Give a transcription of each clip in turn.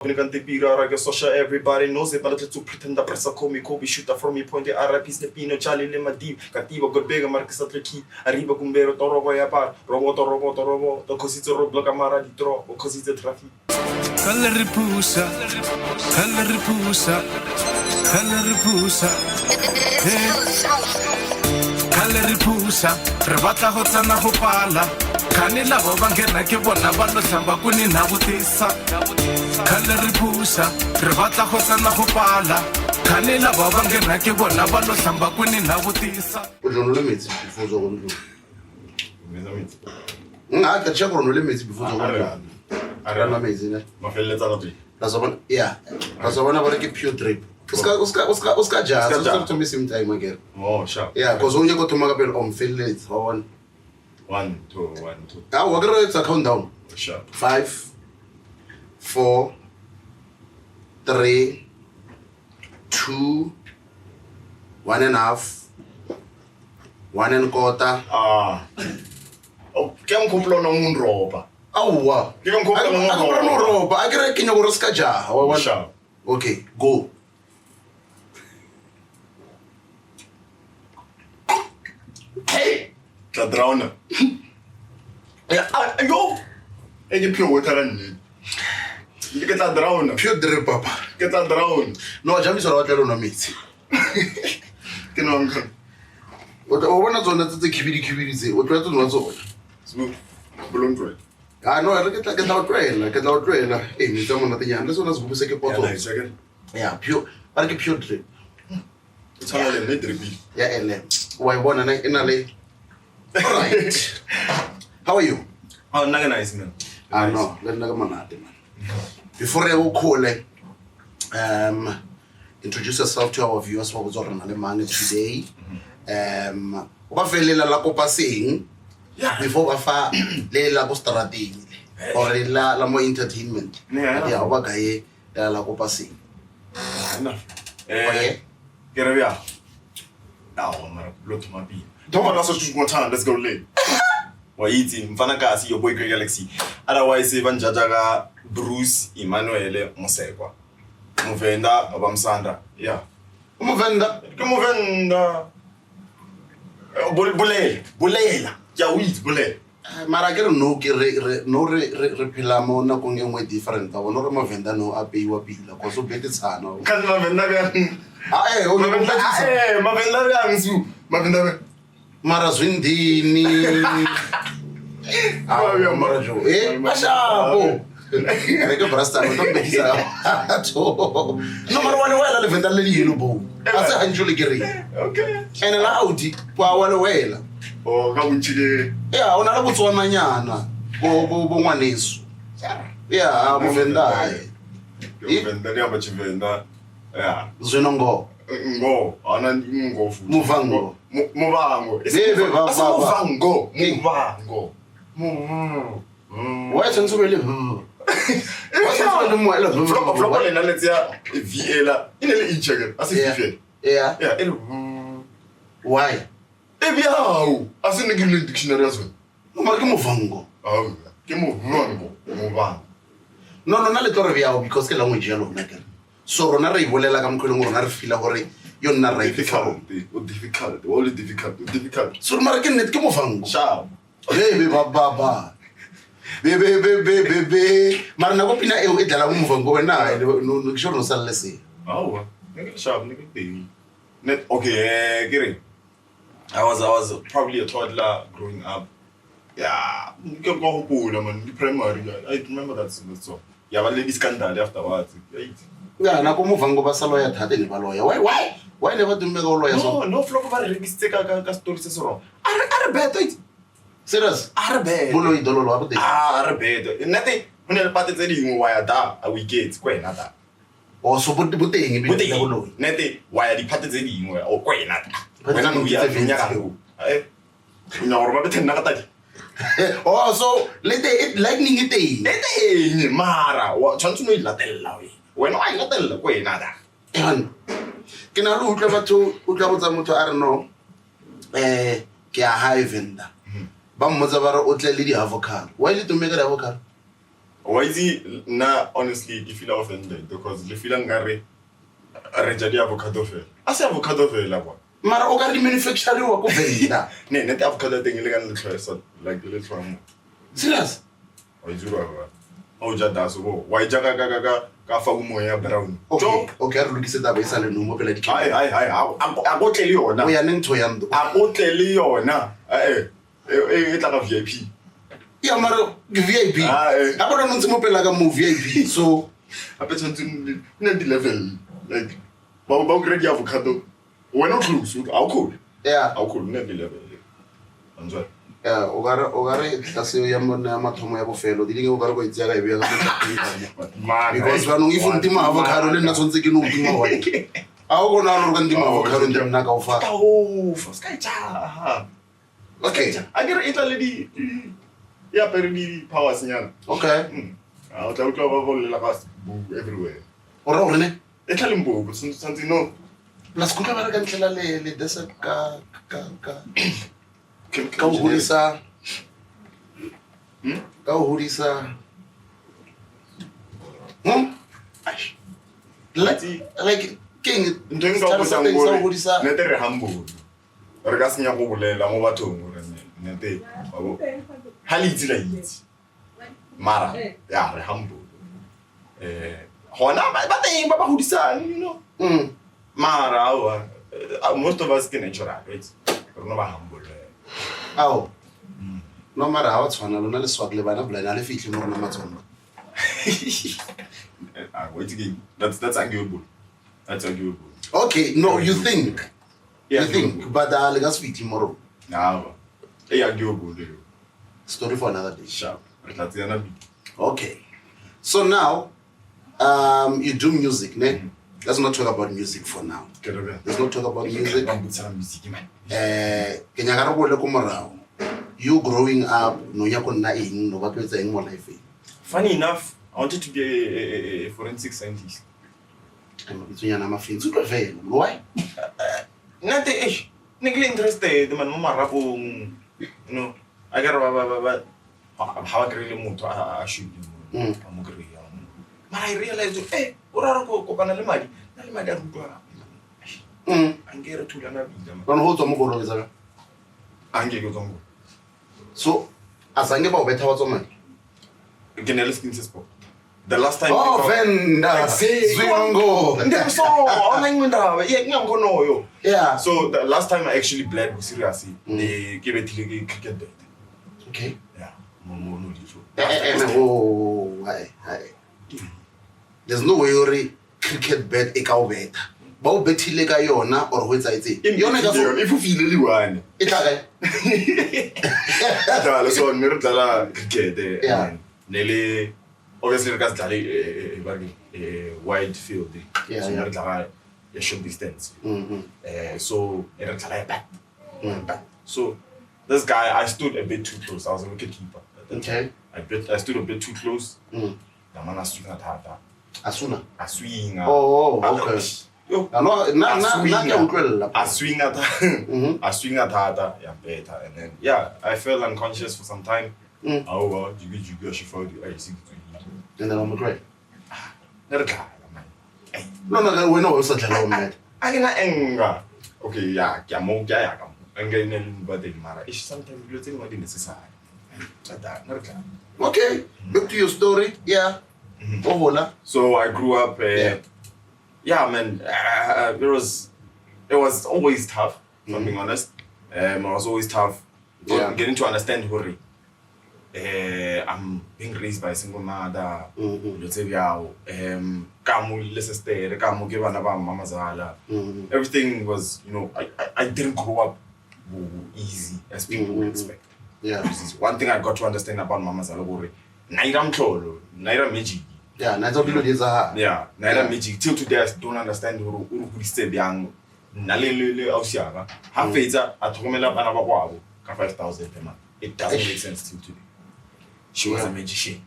Social, everybody knows it, but let's pretend the press call me Kobe shooter from me point the RIP Snapino Charlie Lima deep Katiba good big Marcus Atleki Arriba Gumbero Torobo Yapa Robo because it's a roblox Amara di Tro because it's a traffic. Ripusa Rebata Hotana Hopala Kanila Bangena Kibona Bando Samba Kuni Nabutisa Ripusa Rebata Hotana Hopala Kanila Bangena Kibona Bando Samba Kuni Nabutisa. No limits before the one. I can check on the limits before the one. I don't know amazing. My fellow that's one, yeah. That's one about a pure trip. Oscar jazz. Stop to miss him time again. Oh, sure. Yeah, because when you go to Magabel on field, it's 1, 2. Ah, what are the countdown? Sure. 5, 4, 3, 2, 1.5, 1.25. Ah. Oh, can complo no moon roba. Oh, you can complo no roba. I get a king of Oscar. Sure. Okay, go. Hey, the drowner. Yeah, go. And you pure water and you get that drowner. Pure drip, papa. Get that drown. No, James or water on a meat. You know, what one of the kibidi say, what to know so smooth. Balloon droid. I know I look at out trail. Hey, someone at the end. This one has to say a bottle. Yeah, pure, but pure drip. It's how they made the Yeah, why one and in LA? Alright. How are you? Oh, nice, man. I know, let me man. Before I will call introduce yourself to our viewers for what's on the today. What feel la copa sing? Yeah, before Wafa la postarating or la more entertainment. Yeah, what guy la copa sing. Enough. Get a real. Now, I'm going to blow to my beat. Don't want us to go time. Let's go late. We're eating. Fanaka, see your boy Grey Galxy. Otherwise, Evan Jajaga, Bruce, Emmanuel, Mosegwa. Movenda, Obamsanda. Yeah. Movenda. Bulela. Yeah, wheat, Bule. Maragero no repilamo na kung yung way different. No Movenda no api wapila. Koso betit sana. Kan Movenda Mavenda Marazwindini. Marajo. Mashabo. Reka brasta no besa. Number 1 wela levenda leli bo. Asa hanjule gere. Okay. And laudi kwa wala wela. Oh, ka unchile. Yeah, ona la botswana nyana. Bo ngwaneso. Yeah, Movenda. Movenda ya bachivenda. Yeah. Zwinongo. Ngo, ana ngo fu. Muvango. Muvango. Bebe baba. Muvango. Why sense really? Why sense really mwela? Flop le na letia VA inele inchege. Asi VA. Yeah. Yeah, why? Ebiao. Asi ngile dictionary aso. No ma ke muvango. Ah, ke muvango. No na le tore biao because ke language ya lona ke. So rona re ibolela ka mkhweleng rona re fila gore yo nna right difficult. So mara ke net ke mofango. Sharp. Bebe baba. Bebe. Mara na go pina e dala mo mofango wena no ke sure no sala se. Oh, nigga sharp nigga thing. Net okay, get I was probably a toddler growing up. Yeah, you can go home man, the primary. I remember that so. Yeah, but lady scandal afterwards. Yeah, na ko mofango ba salo ya thate le ba lawyer. Why never do me go lawyer so? No flock over register ka story se so. Are beto it. Serious? Are beto. Bolo idolo abate. Are beto. Nete, hone le pate tse dingwe wa ya da a weekend kwena da. O so boteng bi le bolo. Nete wa ya di pate tse dingwe o kwena da. Wena no ya finya ka ho. Nya gore ba bethe nna ka tadi. Oh, so let it lightning it day. Nete mara wa tshwantse no ilatella we. Wena wa ilatella kwena da. Ke na lo utlwa batho o tla botsa motho a re no ke a high vendor ba mmotsa ba re o tle le di avocado why le to make the avocado Why is he now? Honestly, you feel offended because you feel angry. Reja di avocado fair. I say avocado fair la boy. Mara o ka di manufacturer wa ko venda. Ne avocado thing ile kan try so like the little one. Serious? O izuru ba. O jada so bo. Why jaga ka fa umoya brown. Okay, re lokise taba isa le no mo pela di. Ai a go tlele yona. O ya neng tho ya ndo. A go tlele yona. E tla ka VIP. Ya mara VIP. A bona ntse mo pela ka mo VIP. So a petshantse ne di level like ba grade avocado. We're not close. How cool? Yeah. How cool? Ne di level. Anjwa. Yeah, o gare tase ya mona mathomo ya bofelo di dinge o gare go itse ga e bea ka because ba no if ntima avocado le nna tsontse ke no ntima wa a o gona lo ka ntima avocado nna ka o fa sky cha okay a get Italy di ya per di powers nyana okay a o tla utla ba volela ka everywhere ora ne Italy mbo something no plus ko ka ba ka ntlela le desert ka ka o hodisa like king nteng ka go hodisa nete re humble re ka senya go bolela mo bathong re nete babo halitsi la itse mara ya re humble hona ba teng ba hodisa you know mara most of us can natural right re no ba humble Ao. No matter how tshwana lona le swag le bana blana le fihle mo rona matsongo. Wait again. That's arguable. That's arguable. Okay, no, you think. Yeah, you think, but le gas fit tomorrow. No. Hey, arguable. Story for another day. Sharp. Okay. So now, you do music, ne? Let's not talk about music for now. Let's not talk about music. You growing up, no yakonna ing, no what was in more life. Funny enough, I wanted to be a forensic scientist. I'm between my friends. Why? Not the age. Nigga interested, the man mama rapung. You know, I got how I really moved to shoot you. I'm agree. But I realized, hey, what are you going to do? I'm going to get a tool and a bit. Don't hold on, go over. I'm going to go. So, as I never better what's on my the last time. Oh, Venda, SbuNdengese. Yeah. So, the last time I actually bled was seriously, they gave it to the cricket bet. Okay. Yeah. Hi. There's no way you're cricket bet e ka o beta. Ba o betile ka yona or ho etsa etse. Yona ka so if you feel le one. E tla kae? Dala so ne re dala cricket nele obviously re ka dala wide field. Yeah. So ne re dala a short distance. So ne re dala back. So this guy I stood a bit too close. I was a wicketkeeper. Okay. I stood a bit too close. The man I swing at her. Asuna. I swing. Oh, okay. I swing at her. I swing at her. Yeah, better. And then I felt unconscious for some time. Oh well, you she felt I see. And then I'm great. Not a guy, man. No, we know such a long man. I get anger. Okay, yeah, anger in but it matter. It's sometimes you think what in the society. Okay, back to your story. Yeah. So I grew up. Man. It was always tough. If I'm being honest. It was always tough. Getting to understand Hori. I'm being raised by a single mother. Everything was, I didn't grow up easy as people would expect. Yeah. One thing I got to understand about Mama Zalogore, Naira Mcholo, Naira Magic. Yeah, Naira Magic. Till today, I don't understand who is young. Nalele Ausiaga. Half Feza at Homela Banabawabo, 5,000 per month. It doesn't make sense till today. She was a magician.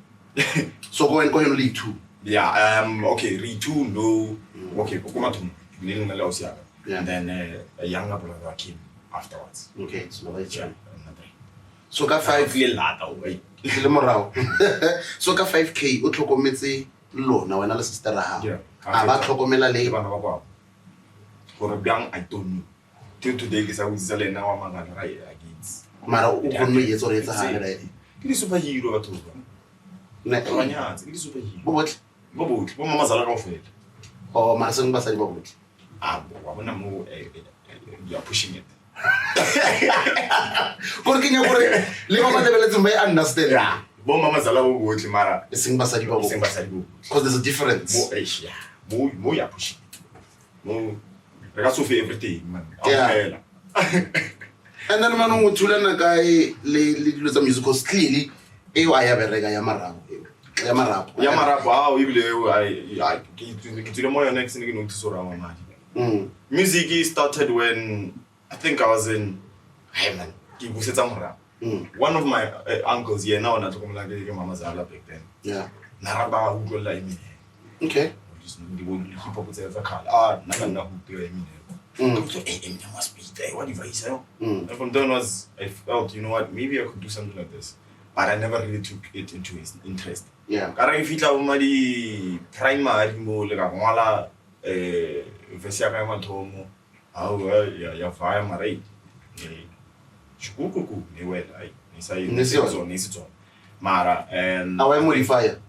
So go and lead two. Okay, read two, no. Okay, Kokumatum, Nilin Ausiaga. And then a younger brother came afterwards. Okay, so that's right. So ka 5 le lata way. le morao. So ka 5K o tlhokometse lona wena le sister ha. Yeah. A ba tlhokomela le bana ba kwa. Gore bjang I don't know. Till today ke sa utsisa le nna wa mangala ra ya kids. mara o kgonne yetso re etsa hana le. Ke di superhero batho ba. Ne Abanyatsi ke di superhero. bo botle. Bo botle, bo mama zala kaofela. Oh mara seng ba sa di ba botle. Wa bona mo you are pushing it. Gore ke nya gore le ba lebeletse me understand. Yeah. Bo mama zala bo botle mara Seng ba sa di ba botle. seng ba sa di bo. Because there's a difference. Mo Asia. Mo ya pushing it. Mo re ka sofe everything man. Yeah. And then manu ngutulana kai le dilo tsa musical clearly e wa ya bereka ya marapo. Ya marapo. Ya marapo ibile I ke tsile mo yona ke sene ke no tsora wa madi. Music started when I think I was in Heaven. Ke busetsa mora. One of my uncles here now na tlokomela ke mama zala back then. Yeah. Naraba ho tlolla imi. Okay. Ndi bo hip hop tsa khala. Na kana ho tlolla imi. There must be there. What device? And from then I felt, you know what, maybe I could do something like this. But I never really took it into his interest. Yeah. Kara ke fitla mo di primary mo le ka ngwala verse ya ka mathomo. Ya vaya marai. Shukuku ne wela ai. Ni sai ni sitso. Mara and I modifier.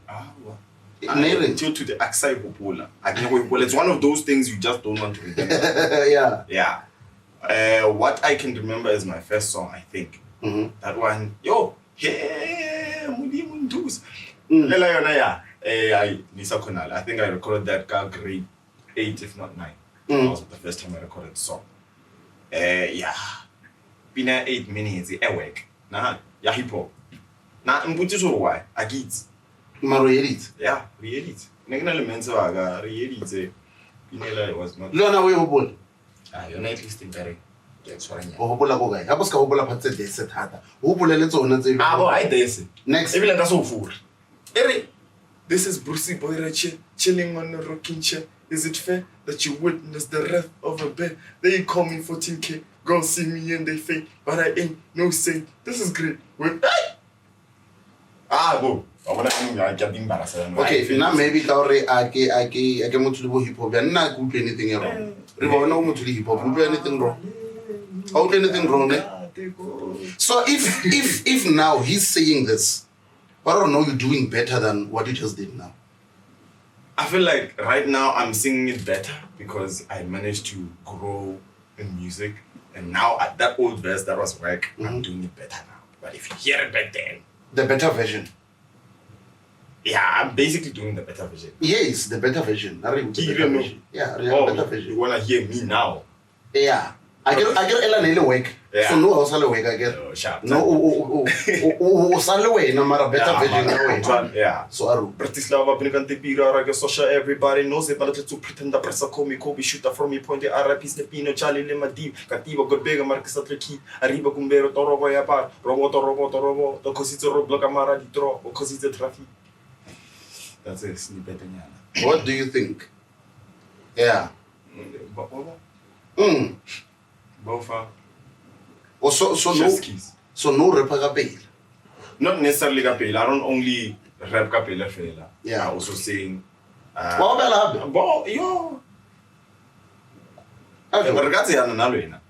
Until to the Aksai Popola. It's one of those things you just don't want to remember. Yeah. Yeah. What I can remember is my first song, I think. That one, yo, hey, Mudi Mundus. I think I recorded that car grade 8, if not 9. That was the first time I recorded the song. Yeah. Been 8 minutes, work. Nah, yeah, hip hop. Nah, I'm putting so why? I get. Maro edit. Yeah, we edit. Negna elements waga re edit. Pinela was not. Lona we hopola. You're not listening very. That's what I mean. O hopola go gae. Ha bo ska hopola phatse dese thata. O hopole le tsona tse. Bo I dese. Next. Even that's so full. This is Brucey Boy Rache chilling on the rocking chair. Is it fair that you witness the wrath of a bear? They call me 14K. Go see me and they fake, but I ain't no saint. This is great. Bo. Okay, now maybe Kauri I can move to the hip hop and not do anything wrong. Remember, no to the hip hop, do anything wrong. How do anything wrong? So if now he's saying this, I don't know you're doing better than what you just did now. I feel like right now I'm singing it better because I managed to grow in music, and now at that old verse that was work, I'm doing it better now. But if you hear it back then, the better version. Yeah, I'm basically doing the better version. Yes, the better version. Yeah, better version. You wanna hear me now? Yeah. I get Ella work. Yeah. So no, I'll work again. No, Salo way, no matter better version. Yeah. So Aru. Bratislava, Pinigante Pira, Ragasosha, everybody knows it, but to pretend the press call me Kobe shooter from me point the Arabis, the Pino, Charlie Lemadi, Katiba, Godbega, Marcus Atleki, Arriba Gumbero, Torobo Yapa, Robo, the Cosito Blocamara, the draw, or Cosita Trafi. That's a snippet. What do you think? Yeah. Bofa. So no rapper kapela. Not necessarily kapela. I don't only rap kapela fela. Yeah. I also sing. Yo. Ragazzi hanno una luina.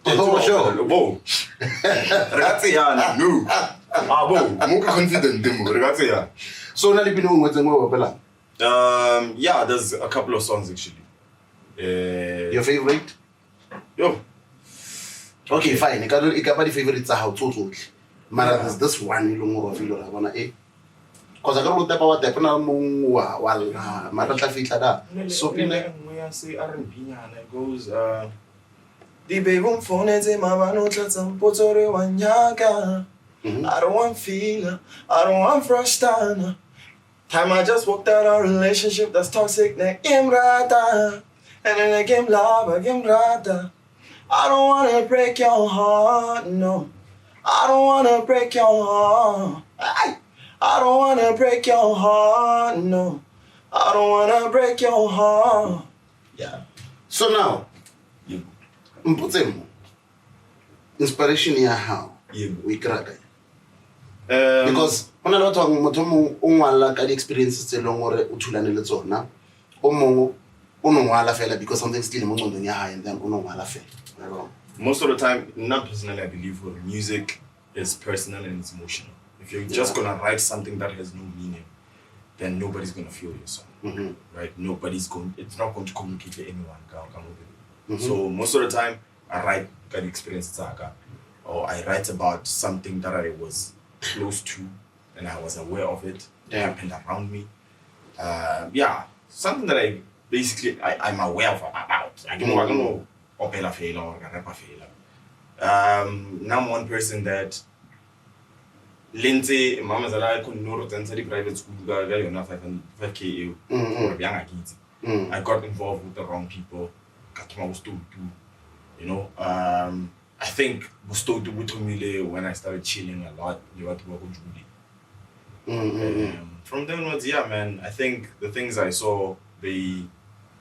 Sure. Bo. Ragazzi hanno. No. Bo. Muka confident demo. Ragazzi hanno. So now you know what's the yeah, there's a couple of songs actually. Your favorite? Yo. Okay, fine. You got my favorites are how to. Mara, there's this one you know feel I wanna because I got to tap out the panel while Marata Fitada. So we are say R&B and it goes the baby phone is a mama no some potore wanyaga. I don't want feel, I don't want frustration. Time I just walked out our relationship that's toxic, na game rata. And then I game love, I game rata. I don't wanna break your heart, no. I don't wanna break your heart. I don't wanna break your heart, no. I don't wanna break your heart. Yeah. So now, Mputsemo, inspiration ya how? Yeah. We crack it. Because when a lot of motomo ungwala ka experiences tse leng hore o thulane le tsona o mong o nongwala fela because something still mo ngondong ya hae and then o nongwala fela. Most of the time, not personally, I believe music is personal and it's emotional. If you're just gonna write something that has no meaning, then nobody's gonna feel your song, right? It's not going to communicate to anyone. So most of the time, I write an experience or I write about something that I was close to and I was aware of it. It happened around me. Something that I'm aware of about. I don't know opera fail or rapper fail. Now I'm one person that Lindsay, Mama Zala couldn't know the private school guy on 5K. I got involved with the wrong people. You know, I think when I started chilling a lot, from then onwards, man, I think the things I saw, they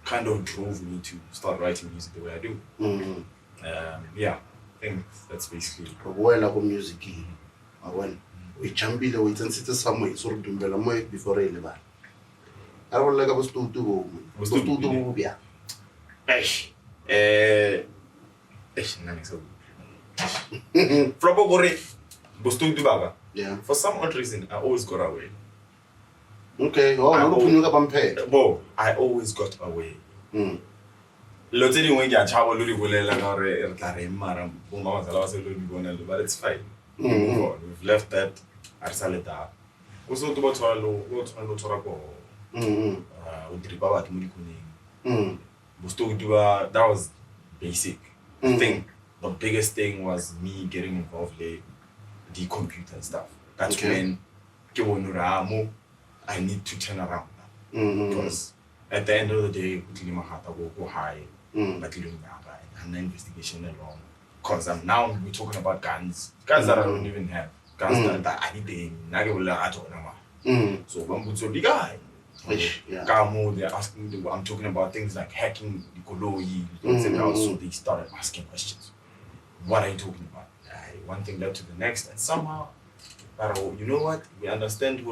kind of drove me to start writing music the way I do. I think that's basically music. We jumped we sit somewhere sort of doing before I live. I don't like a studio. For some odd reason, I always got away. Okay, I always got away. But it's fine. We've left that. That was basic. I think the biggest thing was me getting involved with the computer stuff. That's when I need to turn around because at the end of the day, go high, but an investigation alone. Because now we're talking about guns that I don't even have, guns that I didn't. So the guy, they're asking. I'm talking about things like hacking the Koloi. So they started asking questions. What are you talking about? One thing led to the next, and somehow, you know what? We understand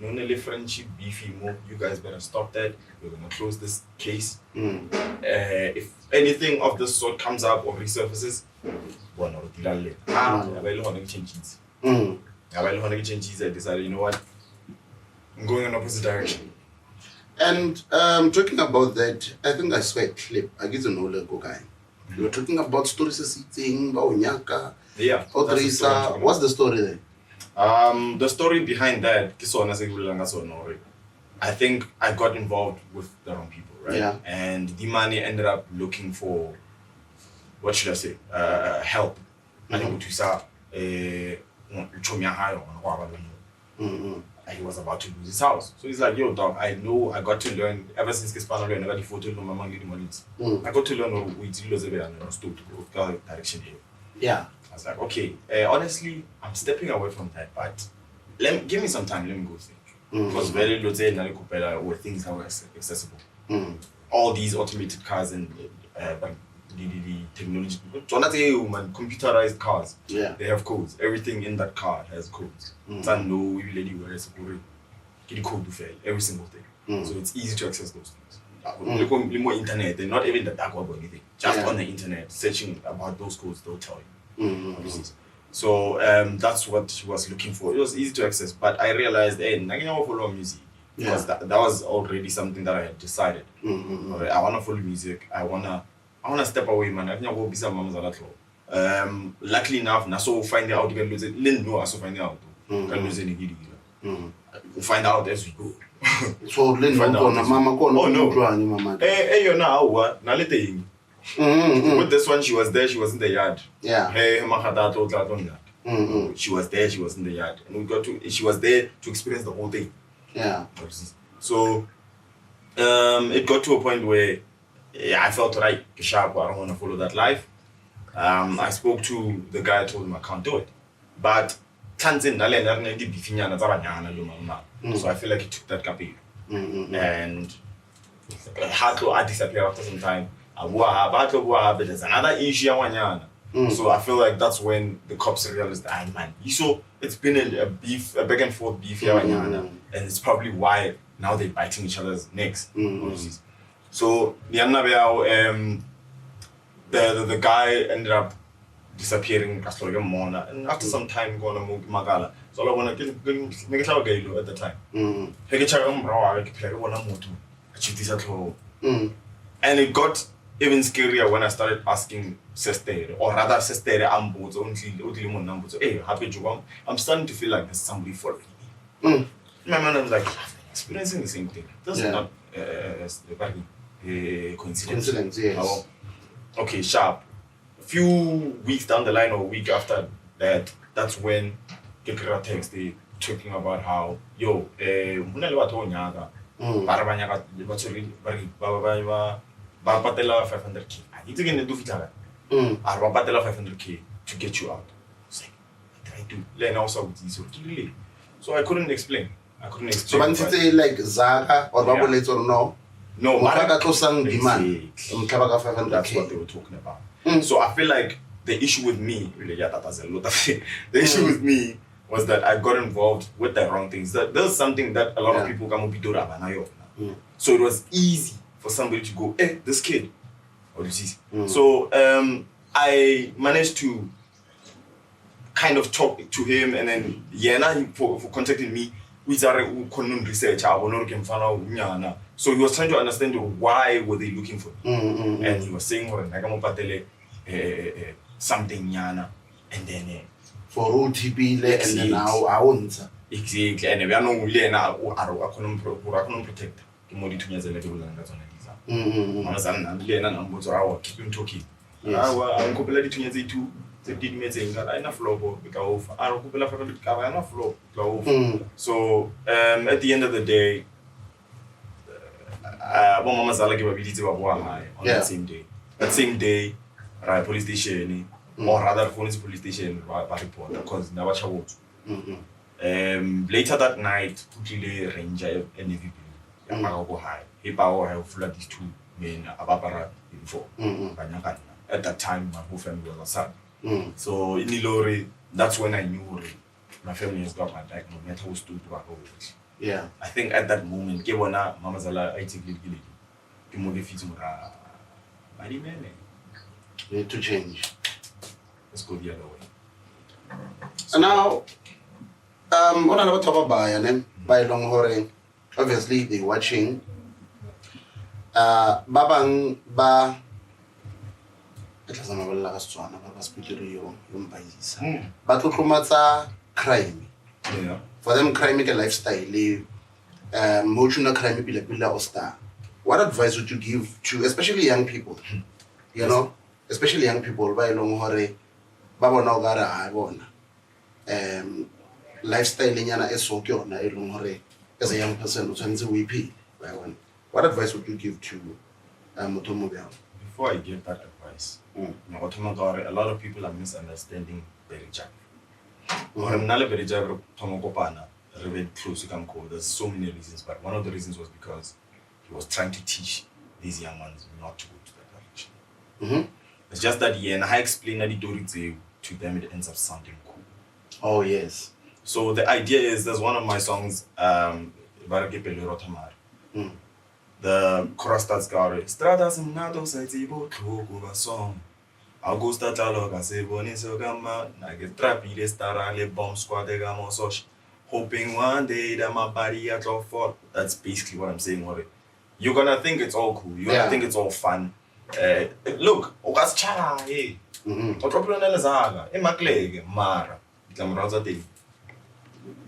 only friendship beefy more. You guys better stop that. We're gonna close this case. If anything of this sort comes up or resurfaces, I decided, you know what? I'm going in opposite direction. And talking about that, I think I saw a clip. I get to know the guy. You were talking about stories thing, Nyaka. Yeah. What's the story then? The story behind that, I think I got involved with the wrong people, right? Yeah. And the money ended up looking for, what should I say, help. He was about to lose his house. So he's like, yo, dog, I know I got to learn, ever since I got the photo, I got to learn we to direction here. Yeah. I was like, okay, honestly, I'm stepping away from that, but give me some time, let me go think. Because very low where things are accessible. All these automated cars and the technology, computerized cars, they have codes. Everything in that car has codes. Every single thing. So it's easy to access those things. More internet, they're not even the dark web or anything. Just on the internet, searching about those codes, they'll tell you. So that's what she was looking for. It was easy to access, but I realized, hey, I don't follow music. Because that was already something that I had decided. I want to follow music. I wanna step away, man. I think I will be some mamas a lot. Luckily enough, Naso find out you can lose it. Lin no, I so find out. Can lose any giddy. We'll find out as we go. So Lin mama no. Hey, you're now what? Now let with this one, she was there. She was in the yard. Yeah. Hey, she was there. She was in the yard, and she was there to experience the whole thing. Yeah. So, it got to a point where I felt like, I don't want to follow that life. I spoke to the guy, told him I can't do it. But so I feel like he took that copy. And I disappeared after some time. There's another issue. So I feel like that's when the cops realized, man, it's been a back and forth beef here, and it's probably why now they're biting each other's necks. So the guy ended up disappearing and after some time going to Magala. So I want to make it at the time. And it got even scarier when I started asking Sestere, or rather Sestere Ambo's hey, happy Jugam. I'm starting to feel like there's somebody following me. My man was like, experiencing the same thing. That's not a coincidence. Yes. Okay, sharp. A few weeks down the line or a week after that, that's when Gekra text they talking about how Bapatela 500k. I need to get into Vitara. Bapatela 500k to get you out. I was like, what did I do? Learn also with this. So I couldn't explain. So when say like Zaga or Babulate or no? No, That's what they were talking about. So I feel like the issue with me, really, that's a lot of it. The issue with me was that I got involved with the wrong things. There's something that a lot of people come up. So it was easy for somebody to go, hey, this kid, or this is. So I managed to kind of talk to him, and then he for contacting me, we started research. So he was trying to understand why were they looking for me, and he was saying, something yana, and then for OTP and then now I won't. Exactly, and we are not going to protect. Keep him talking. I'm completely to did me saying that I enough low because I enough low. So at the end of the day, Mama Zala gave a visit on that same day. That same day, police station, or rather police station, report because now watch out. Later that night, quickly Ranger and Navy. He have flooded these two men Ababara before. At that time, my whole family was sad. So in Ilori, that's when I knew my family has got my back, no matter who's to do always. Yeah. I think at that moment, Gewana, Mama Zala, I take it. You move it you need to change. Let's go the other way. So now, what I'm talking about, by long horing. Obviously, they're watching. Babang ba. Crime. Yeah. For them, crime is a lifestyle. Motion crime is a what advice would you give to, especially young people? You know, especially young people. By long hore, baba na gara abona. Lifestyle niya is so cute na long hore. As a young person, what advice would you give to Mutomobile? Before I give that advice, a lot of people are misunderstanding Berija. There's so many reasons, but one of the reasons was because he was trying to teach these young ones not to go to that direction. It's just that and I explained that to them, it ends up sounding cool. Oh, yes. So the idea is, there's one of my songs, the chorus starts going, Stradas nado setibo tlogo song. Augusta taloga seboni sogama, nage trapide starale bomb squad gamososh. Hoping one day that my body at all fall. That's basically what I'm saying. You're gonna think it's all cool. You're gonna think it's all fun. Look, ogas cha, hey. Otropreneur zaga, emaklege, mara. Glamrosa day.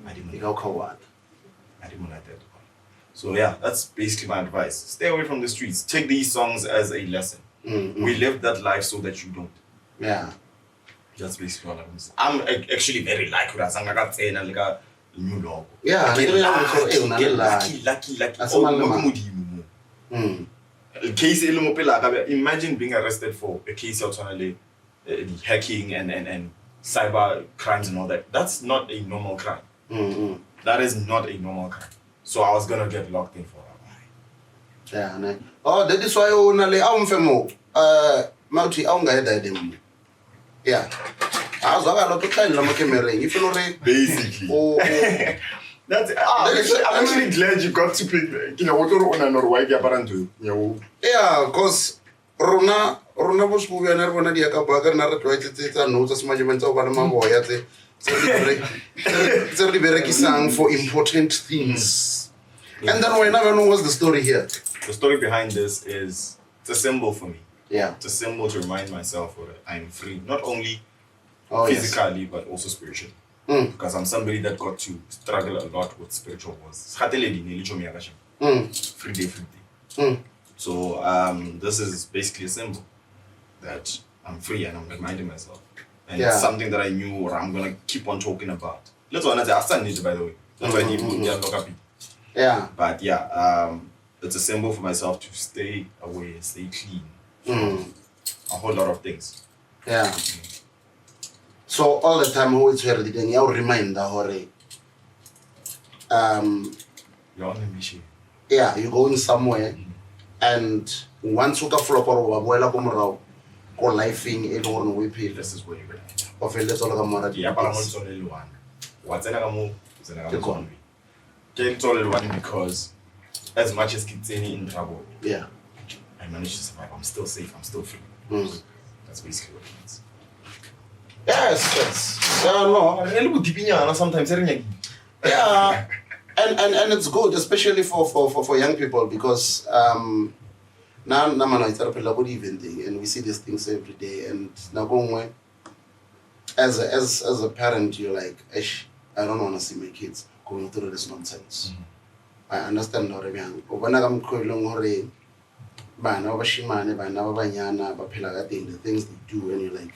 I didn't like that. So yeah, that's basically my advice. Stay away from the streets. Take these songs as a lesson. We live that life so that you don't. Yeah. That's basically what I'm saying. I'm actually very like what I got saying like a new logo. Yeah, imagine being arrested for a case of hacking and cyber crimes and all that. That's not a normal crime. That is not a normal crime. So I was gonna get locked in for a while. Yeah, ne. Oh, that is why only I'm femo. Mauti, I'm gonna die them. Yeah. As I got a kind of camera. If you know, Basically. That's I'm actually glad you got to pick. What you want to know why you're paranto. Yeah, because Rona was moving and everyone had a bugger and other twice and notice management over the Mamboy. It's a very song for important things. And then we never know what's the story here. The story behind this is it's a symbol for me. Yeah. It's a symbol to remind myself that I'm free, not only physically but also spiritually. Because I'm somebody that got to struggle a lot with spiritual wars. Free day. So this is basically a symbol that I'm free and I'm reminding myself. And it's something that I knew or I'm gonna keep on talking about. Let's honestly, I still need it, by the way. That's why I need to lock up. Yeah. But it's a symbol for myself to stay away, stay clean. A whole lot of things. Yeah. So all the time who is here, then you remind the hore. You're on a mission. Yeah, you're going somewhere, and once you got flop or abuela kumrao, or lifing it or no pay. This is where you're going. Of a little of a Yeah, but I'm also only one. What's another move? It's another one. It's only one because as much as kids in trouble, yeah, I managed to survive. I'm still safe. I'm still free. That's basically what it means. Yes. No. Sometimes. Yeah. And it's good, especially for young people, because now it's a good evening and we see these things every day. And now as a parent, you're like, I don't want to see my kids going through this nonsense. I understand how the things they do, and you're like,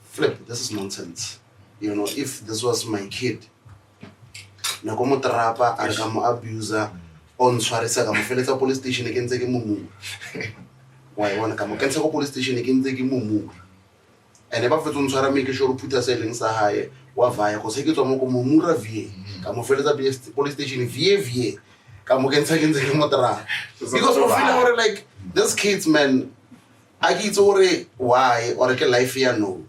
flip, this is nonsense. You know, if this was my kid, nakomo trapa a ka mo abuser on tshwarisa ka mo feletsa police station ke ntse ke mumu wa bona ka mo kentsha ko police station ke ntse ke mumu ene ba fetsa ntshwara make sure o putha seleng sa hae wa vaya go se ke tswa mo ko mumura vie ka mo feletsa police station vie ka mo kentsha ke ntse ke mo trapa because we feel like this kids, man, I get ore why or ke life ya no.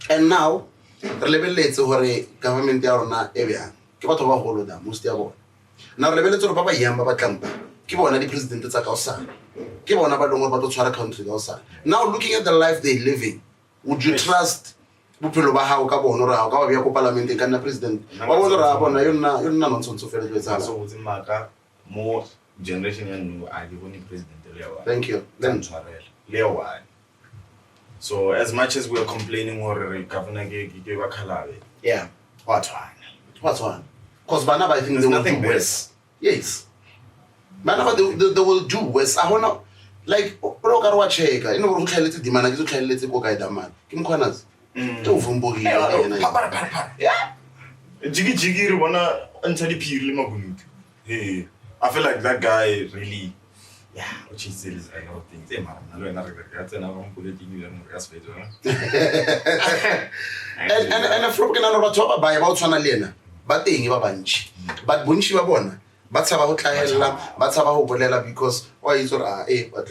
And now re lebeletse hore government ya rona e bya ke batho ba holo da most ya bona na re lebeletse hore ba ba yamba ba tlampa ke bona di president tsa ka osana ke bona ba dongwe ba tlo tshwara country ka osana. Now looking at the life they living, would you trust bophelo ba hao ka bona ra ka ba bya ko parliament ka na president ba bona ra bona yona nonsense fela le tsala so utsi maka mo generation ya no a di bone president le wa. Thank you. Then le wa. So as much as we are complaining or governor ke ba khalabe. Yeah. What's one? Because Banaba, I think there's they will nothing do worse. Yes. Banaba, they will do worse. I want to, like, Procar Wacheka, you know, who can let it demand, you can let it go guide a man. Kim Corners. Yeah. Jiggy, wanna enter the Piri. Hey, I feel like that guy really. Yeah, what she said is a lot of things. Hey, man, I'm not and a flock and a top by about Sonalena. But they give a bunch. But Bunchi Babona, but Sabaho Kaela, but Sabaho Bolela because why is or but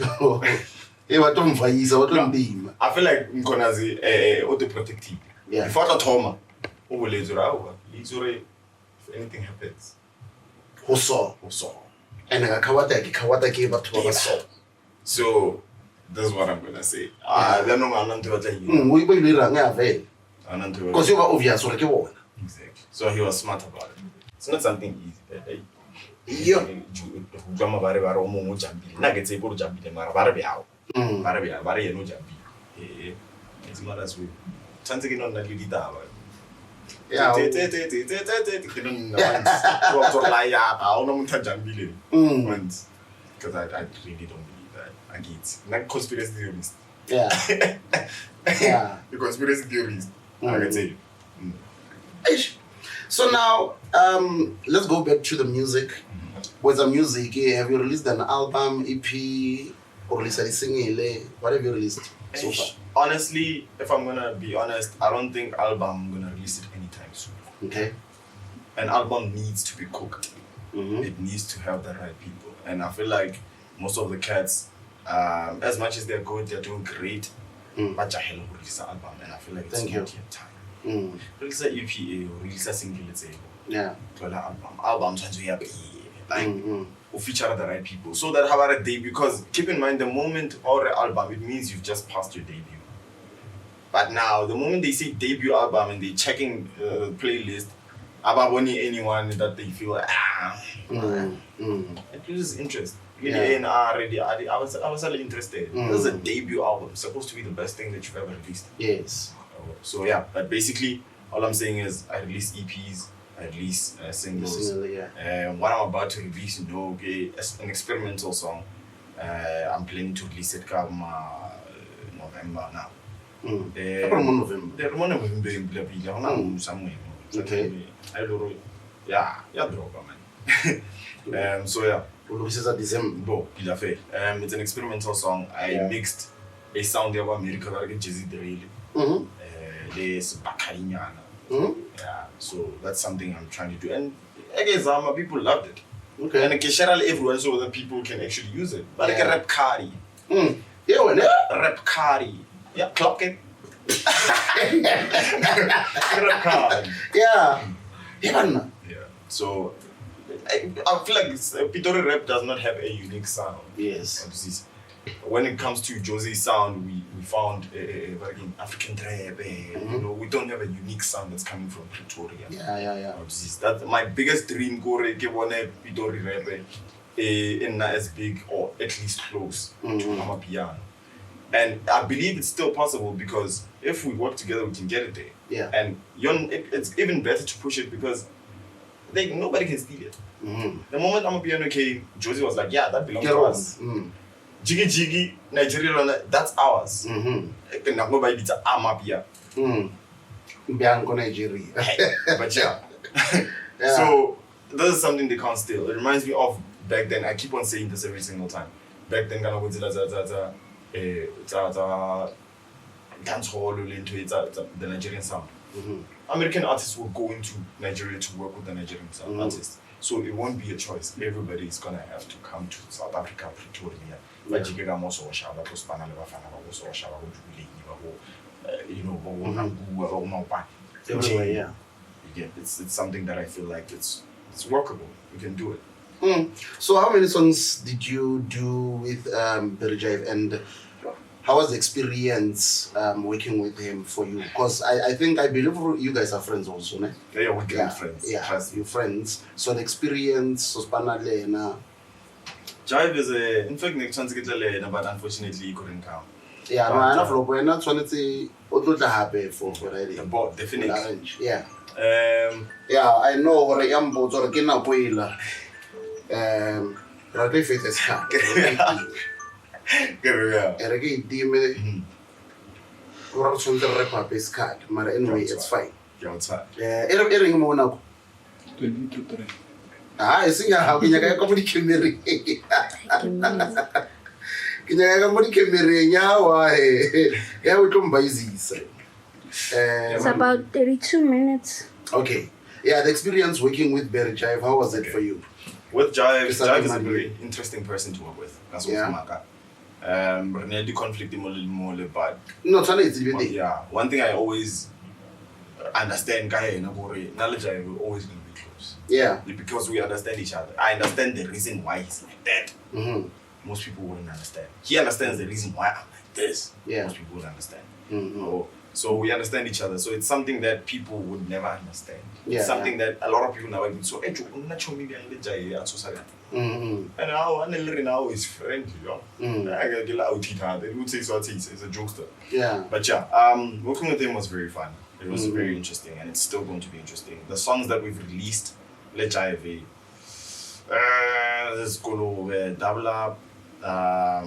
what don't face or don't beam. I feel like Mkonazi autoprotective. Yeah. If I Toma, who will laser out, if anything happens. Who saw? And I Kawata gave up to us. So that's what I'm gonna say. They're not we will run away. Because you were obvious or you exactly. So he was smart about it. It's not something easy. Yeah. Drama bare mo jambi. Nuggets able to jambi mara bare out. Bare no jambi. It's not as we. Chanting on the leader. Yeah. Because I really don't believe that. I get like conspiracy theorist. Yeah. Yeah. The conspiracy theorist. I can tell you. So now, let's go back to the music. With the music, have you released an album, EP, or released a single? What have you released so far? Honestly, if I'm gonna be honest, I don't think album I'm gonna release it anytime soon. Okay. An album needs to be cooked. It needs to have the right people, and I feel like most of the cats, as much as they're good, they're doing great. bajahela go release album, and I feel like it's Thank not you. yet time. Release a EP, release a single, let's say. Yeah. Albums and so like or feature the right people. So that how about a debut? Because keep in mind the moment or an album, it means you've just passed your debut. But now the moment they say debut album and they're checking playlist, about anyone that they feel it loses interest. Really, and already I was really interested. This is a debut album, supposed to be the best thing that you've ever released. Yes. So yeah, but basically all I'm saying is I release EPs, I release singles. What I'm about to release, an experimental song. I'm planning to release it come November now. November somewhere. Okay. I don't know. Yeah, man. So yeah. December. It's an experimental song. I mixed a sound of America like Jazzy really. There's Bakarinyana. Yeah, so that's something I'm trying to do. And again, Zama people loved it. Okay. And occasionally everyone so that people can actually use it. But like a rap cardi. Rap cardi. Yeah, clock it. Rap cardi. Yeah. So I feel like Pitori rap does not have a unique sound. Yes. When it comes to Josie's sound, we found African trap. We don't have a unique sound that's coming from Pretoria. Yeah. That's my biggest dream. Go one Pitori rap in as big or at least close to Amapiano. And I believe it's still possible because if we work together, we can get it there. Yeah. And it's even better to push it because nobody can steal it. The moment Amapiano came, Josie was like, yeah, that belongs to us. Jiggy Jiggy, Nigeria, that's ours. Nobody did Amapia. Bianco Nigeria. But yeah. So this is something they can't steal. It reminds me of back then. I keep on saying this every single time. Back then, dancehall into the Nigerian sound. American artists will go into Nigeria to work with the Nigerian sound artists. So it won't be a choice. Everybody is gonna have to come to South Africa, Pretoria. Everywhere, it's something that I feel like it's workable. We can do it. So how many songs did you do with Berry Jive, and how was the experience working with him for you? Because I believe you guys are friends also, ne? Yeah, we're good friends. Yeah, you're friends. So the experience, Soshanguve. Jive is in fact, next chance to get but unfortunately he couldn't come. Yeah, no, I know for not trying to say what happy for already. Definitely. Yeah. Yeah, I know what I am about or get now boiler. Right face is cat. Eregi team or some the rap is cat, but anyway, it's fine. Ering mo na. 23. I think how can you get comedy camera? Can you get comedy camera? Yeah, we come by this. It's about 32 minutes. Okay. Yeah, the experience working with Berry Jive, how was it for you? With Jive is a very interesting person to work with. That's what I do conflict more, but no, yeah. One thing I always understand, knowledge will always going to be close. Yeah. Because we understand each other. I understand the reason why he's like that. Most people wouldn't understand. He understands the reason why I'm like this. Yeah. Most people would understand. So we understand each other. So it's something that people would never understand. It's something that a lot of people never do. So and now is friendly. They would say so it's a jokester. Yeah. But yeah, working with him was very fun. It was very interesting, and it's still going to be interesting. The songs that we've released, Lechive, this Golo, Double Up, I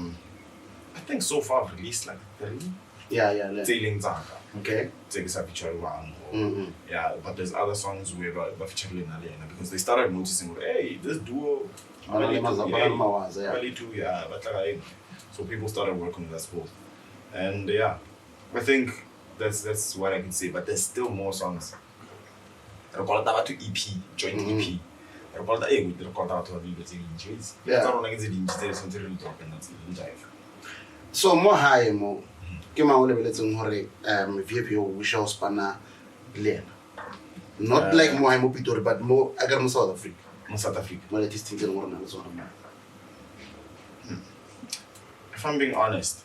think so far I've released like 3. Yeah. Okay. Yeah, but there's other songs where we're featuring because they started noticing, hey, this duo, so people started working with us both. And yeah, I think that's what I can say, but there's still more songs. EP, joint EP. So more high, more. ke mang o lebeletseng hore VIP o wish o spana le not like mo mo Pitori but mo agar mo South Africa. South Africa. Mo le distinct le ngorona le tsona. If I'm being honest,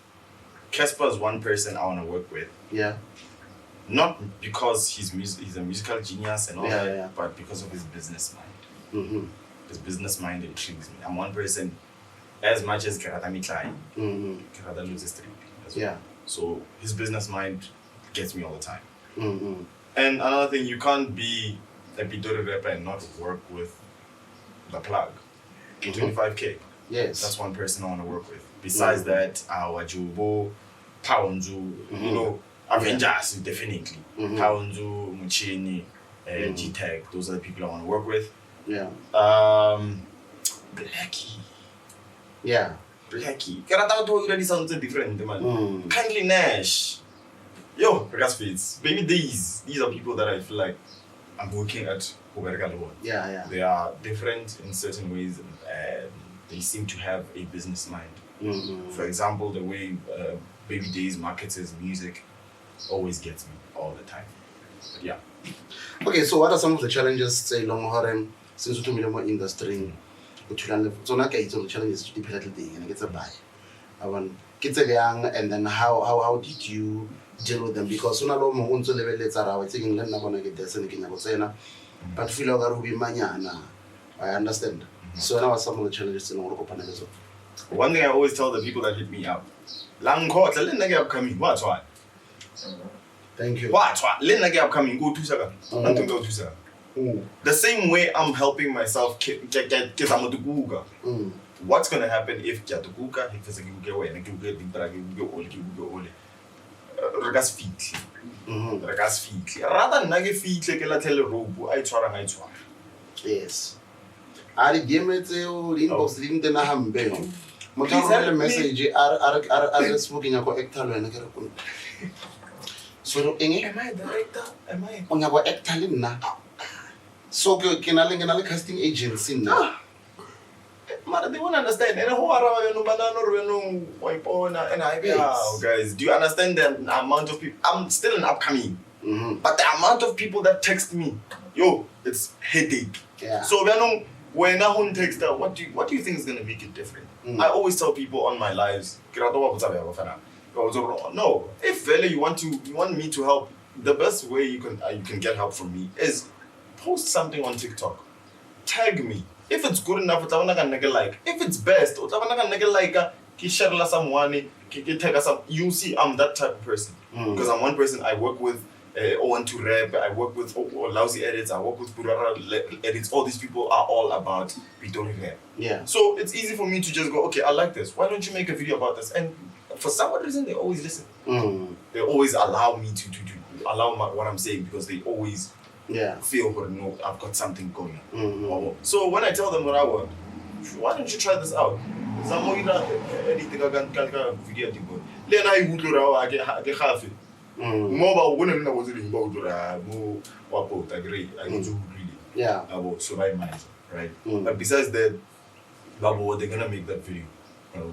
Casper is one person I want to work with. Yeah. Not because he's a musical genius and all that, but because of his business mind. His business mind intrigues me. I'm one person, as much as Kerata Miklai, Kerata loses street. Yeah. So his business mind gets me all the time. And another thing, you can't be a Pitori rapper and not work with the plug. 25K. Yes. That's one person I want to work with. Besides that, Wajubo, Paunzu, you know, Avengers, definitely. Paunzu, Muchini, G-Tech, those are the people I want to work with. Yeah. Blackie. Yeah. Blackie. Karata already sounds different, man. Kindly Nash. Yo, Regas Fates. Maybe these are people that I feel like I'm working at Ubergalo. Yeah. They are different in certain ways and they seem to have a business mind. For example, the way Baby Days markets his music always gets me all the time. But yeah. Okay, so what are some of the challenges say long horror since we more industry? So now the challenges to develop thing and get a buy. I want kids are young and then how did you deal with them? Because soon alone won't so level later I was thinking I'm gonna get this and but feel like Ruby Manyana. I understand. So now what are some of the challenges in Morocco panel? One thing I always tell the people that hit me up, Langkot, let nigga upcoming, what's what? Thank you. What? Let nigga upcoming, go 2 seconds. Don't go 2 seconds. The same way I'm helping myself get Google. What's gonna happen if Jatukuka, if it's a giveaway, and Regas feet. Regas feet. Rather nugget feet like a tell rope, I try. Yes. I game it inbox didn't then have been. Motor message are smoking a hectare and a so am I director? Am I on your hectare? So can I casting agency now? Man, they won't understand. And who are and I guys, do you understand the amount of people? I'm still an upcoming, but the amount of people that text me, yo, it's headache. Yeah. So when I don't text her, what do you think is gonna make it different? I always tell people on my lives, no, if really you want me to help, the best way you can get help from me is post something on TikTok, tag me. If it's good enough, like. If it's best, share someone, you see I'm that type of person. Because I'm one person I work with want to rap, I work with lousy edits, I work with Purara edits. All these people are all about Pitori rap. Yeah. So it's easy for me to just go, okay, I like this. Why don't you make a video about this? And for some reason, they always listen. They always allow me to allow what I'm saying because they always feel, no, I've got something going on. So when I tell them what I want, why don't you try this out? Right? But besides that, Babu, they're gonna make that video.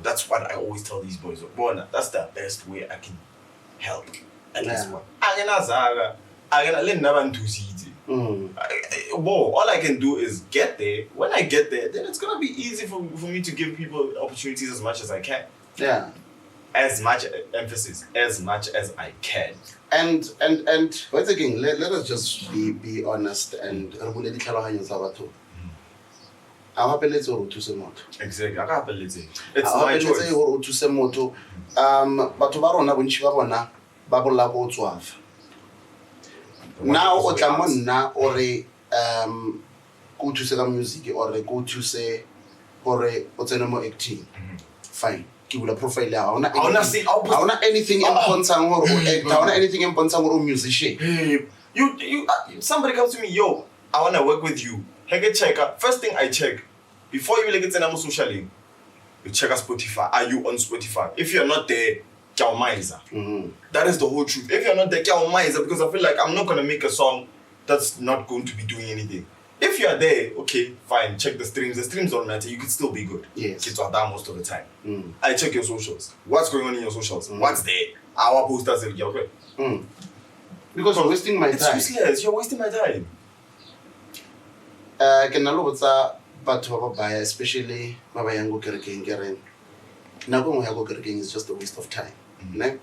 That's what I always tell these boys. That's the best way I can help. And that's what all I can do is get there. When I get there, then it's gonna be easy for me to give people opportunities as much as I can. Yeah. As much emphasis, as much as I can. And once again, let us just be honest and Exactly. I can't believe it. It's my my choice. Now o tla monna or go to say music or go to say or o tsena mo acting. Fine. Ke bula profile ya ha ona anything important or act, ha ona anything important or musician. You somebody comes to me, yo, I want to work with you. Hey, check. First thing I check before you like on social link, you check out Spotify. Are you on Spotify? If you're not there, that is the whole truth. If you're not there, because I feel like I'm not gonna make a song that's not going to be doing anything. If you are there, okay, fine, check the streams. The streams don't matter. You could still be good. Yes. Kids are down most of the time. I check your socials. What's going on in your socials? What's there? Our posters are okay. Because you're wasting my It's time. useless. You're wasting my time. Ke na le go tsa batho ba baya, especially ba ba yang go kerekeng ke reng. Nako nngwe ya go kerekeng is just a waste of time. Ne?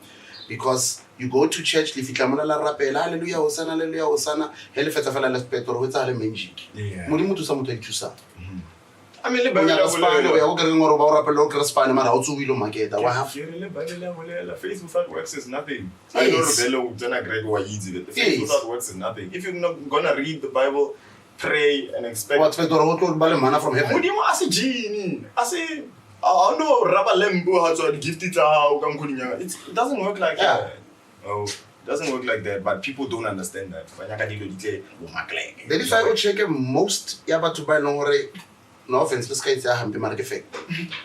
Because you go to church, le fitla mona la rapela, hallelujah, hosana, hele fetsa fela le speto re tsa le magic. Yeah. Modimo thusa motho a ithusa. I mean, Ya go spane ya go kerekeng gore ba o rapela o kere spane mara o tsuwile market. Wa have faith without works is nothing. I know Rebello Jana Greg Wayizi. The faith without works is nothing. If you're not gonna read the Bible, pray and expect. what feto go tlo ba le mana from heaven. Modimo a se genie. A se I know raba lembo ha tswa gift it it doesn't work like that. Oh, it doesn't work like that, but people don't understand that. That is why I check most ya batho ba leng gore no offense le ska itse hampe mara ke fact.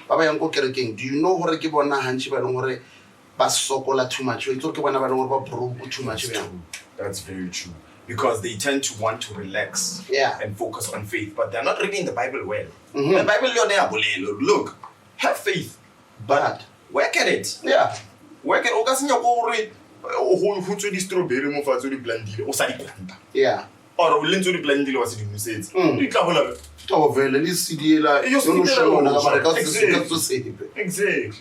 Ba ba yang go kerekeng, do you know gore ke bona hantshi ba leng gore ba sokola too much? Itse ke bona ba leng gore ba broke too much. That's very true. Because they tend to want to relax and focus on faith, but they're not reading the Bible well. The Bible, look, have faith, but work at it. Yeah. Work at it. Who to the strawberry mo fa di blendile o sa di planta. Yeah. Or o lentso di blendile wa se di nosetsa. Di tla hola. To vele le CD la yo no show na mara ka se se Exactly.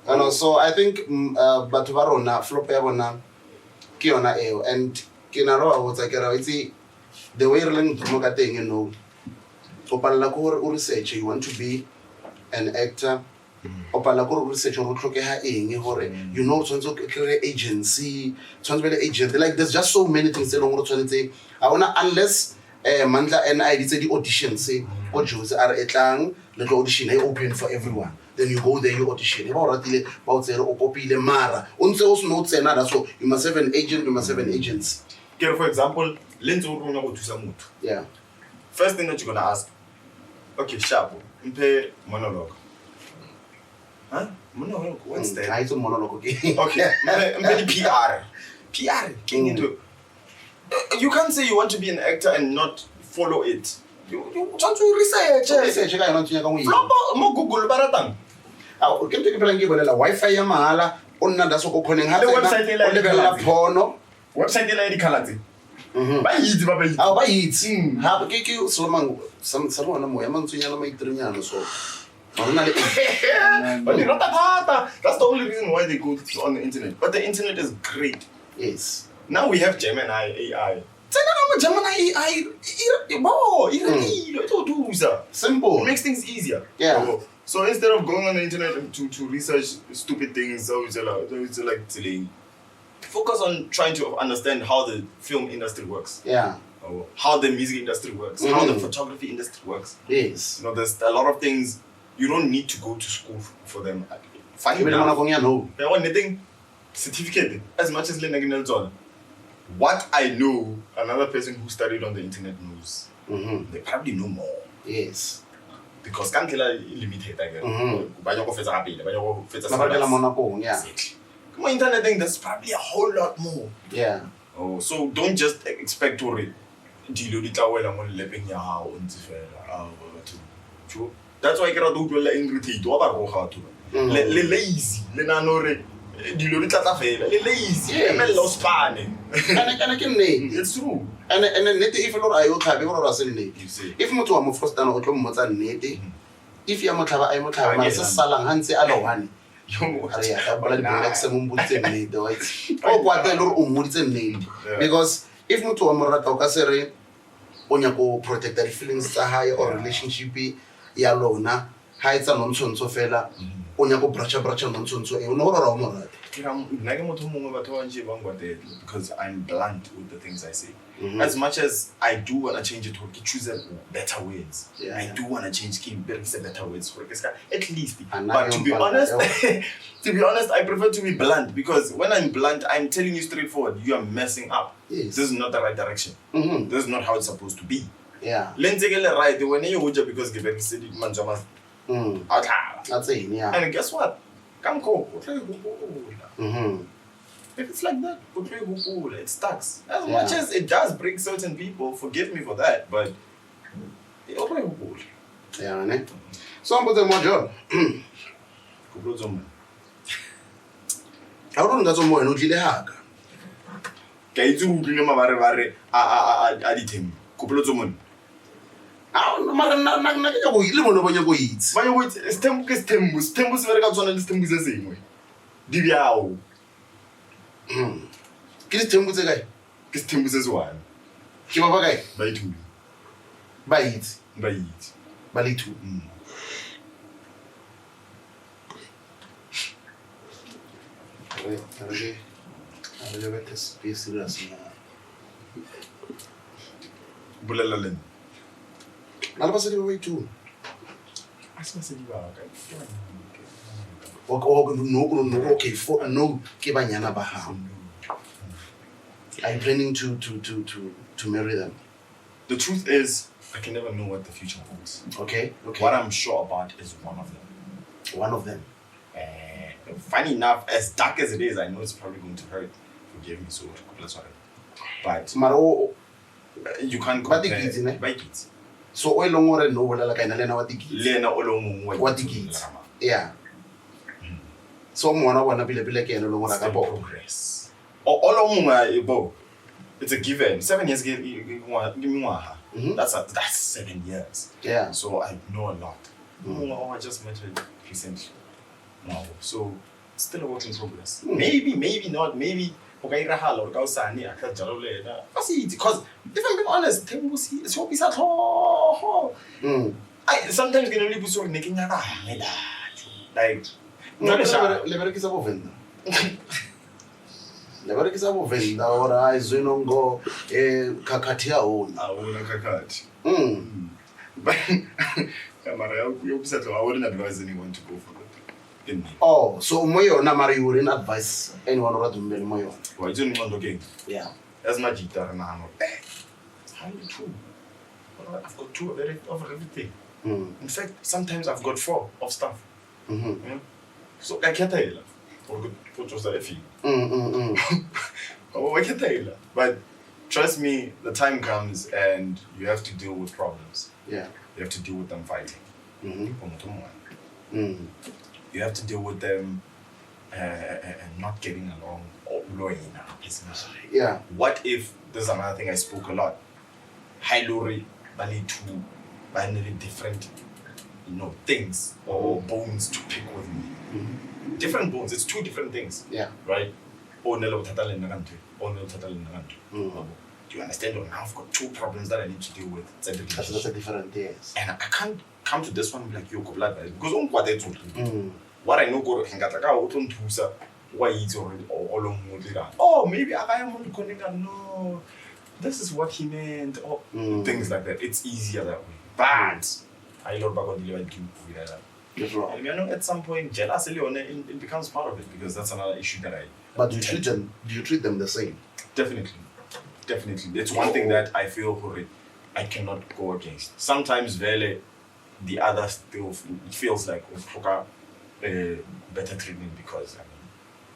And so I think batho ba rona flop ya bona ke yona eo, and ke na ro a botsa ke ra itse the way re leng mo ka teng, you know, o palla ko re o research, you want to be an actor, o palla ko re research o tlhokega eng gore you know tshwantse ke create agency, tshwantse be le agent, like there's just so many things tse leng gore tshwantse a ona unless mandla NI ditse di auditions go Jose are etlang le tlo audition e open for everyone, then you go there, you audition ba o ratile ba o tsere o popile mara o ntse o se no tsena da, so you must have an agent, you must have an agents. For example, lentso o rona go thusa motho. Yeah. First thing that you're gonna ask, okay, sharp, mpe monologue. Huh? Monologue, what's that? I don't monologue, okay. Okay, mpe PR. PR, king into. You can't say you want to be an actor and not follow it. You want to research. Research ka yona tsinya ka ngwe. Flop mo Google baratang. O ke ntse ke pela nge bolela Wi-Fi ya mahala o nna da so go khoneng ha Le website e la o lebella phono. Website ela di khalatse. Ba itse ba itse. A ba itse. Ha ke Solomon some ona mo ya mantsunya na maitrinyana so. But that's the only reason why they go on the internet. But the internet is great. Yes. Now we have Gemini AI. Gemini AI, simple. It makes things easier. Yeah. So instead of going on the internet to research stupid things, like telling, focus on trying to understand how the film industry works. Yeah. How the music industry works. How the photography industry works. Yes. You know, there's a lot of things you don't need to go to school for them. Find anything certificate as much as Lenagin. What I know, another person who studied on the internet knows. They probably know more. Yes. Because can't kill limited again. Exactly. Come on, internet thing, there's probably a whole lot more. Yeah. Oh, so don't just expect to read. That's why I cannot do irritate. Lazy. Lazy. It's true. And if you are if mutu wa mo first down o tlo mmotsa nnete, if ya motlhaba ai motlhaba ma se salang hantse a lo one ari ya ka bala di relax mo mbutse nnete wa itse o kwata le o mmoditse nnete, because if mutu wa mo rata o ka se re o nya go protect the feelings tsa hae or relationship ya lona ha etsa nontsontsho fela o nya go bracha nontsontsho e o no rora o mo rata. Because I'm blunt with the things I say. As much as I do want to change it, to choose better words. I do want to change better words. At least. But to be honest, I prefer to be blunt, because when I'm blunt, I'm telling you straightforward, you are messing up. Yes. This is not the right direction. This is not how it's supposed to be. Yeah. Right when you because give said manjamas. That's it, yeah. And guess what? Come go. If it's like that, it sucks. As much as it does break certain people, forgive me for that, but Yeah, ne? So I'm putting more job. I don't got some more energy the hack. Ka itse o utlwile mabare a dithembu kopelo tsomone Mara na ke go ile bona bonya go itse. ba yo itse stembu ke stembu se bereka tsona le stembu se sengwe di biao Ke ditembu tse kae? ke stembu se one Ke ba kae? ba ithu Ba itse. ba itse Ba le two. I don't get this be serious now. bolela le Na ba se di way too. a se se di ba ka No, okay, for no ke banyana ba ha. Are you planning to marry them? the truth is I can never know what the future holds. Okay. What I'm sure about is one of them. One of them. Funny enough, as dark as it is, I know it's probably going to hurt. Forgive me, so that's what. But Maro you can't But the compare. kids, ne? By kids. so o long or no wala ka ina lena wa tiki. Lena o lo mongwe What the kids? Yeah. So mo na bona bile ke ena lo ngora ka bo. progress. O lo mongwe bo. It's a given. 7 years give me That's 7 years. Yeah. So I know a lot. I just met her recently. Wow. So still a work in progress. Maybe not. Maybe because if I'm being honest, it's what we I sometimes get a little bit sort of making like No, le berekisa bo venda. Le berekisa bo venda ora izinongo kakati ya ona. awona kakati. Mm. I wouldn't advise anyone to go for it. Oh, so moyo na mara you wouldn't advise anyone or to mbele moyo. Why do you want to Yeah. That's my guitar now. How you two? Well, I've got 2 of everything. In fact, sometimes I've got 4 of stuff. Mhm. So I can't tell you. What was that fee? I can't tell you. But trust me, the time comes and you have to deal with problems. Yeah. You have to deal with them fighting. You have to deal with them not getting along. Yeah. What if, this is another thing I spoke a lot, high lorry, bali two, binary different, things or bones to pick with me. Different bones, it's 2 different things. Yeah. Right? Do you understand? Now I've got 2 problems that I need to deal with. It's a That's a different yes. and I can't come to this one and be like, yo, because what I know, why it's already all oh, maybe I am only connected. No, this is what he meant. Or things like that. It's easier that way. But I love about at some point, jealousy it becomes part of it because that's another issue that I. But do you treat them the same? Definitely. It's one thing that I feel I cannot go against. Sometimes the other still it feels like better treatment because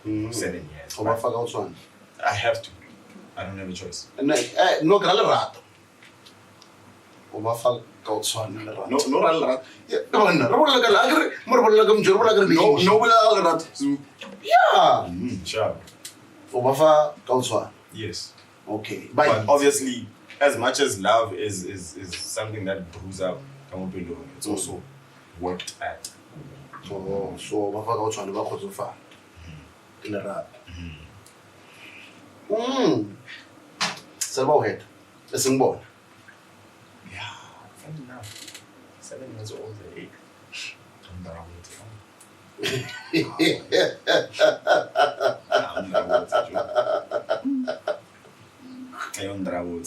7 years. But I have to. I don't have a choice. No grale rato. Oba No, Yeah. sure. Oba Yes. okay. But obviously, as much as love is something that brews up, it's also worked at. So ba fa ka o tshwana ba khotsofa. Le rata. Seba o head. Eseng bona. Yeah, funny enough. 7 years old, 8.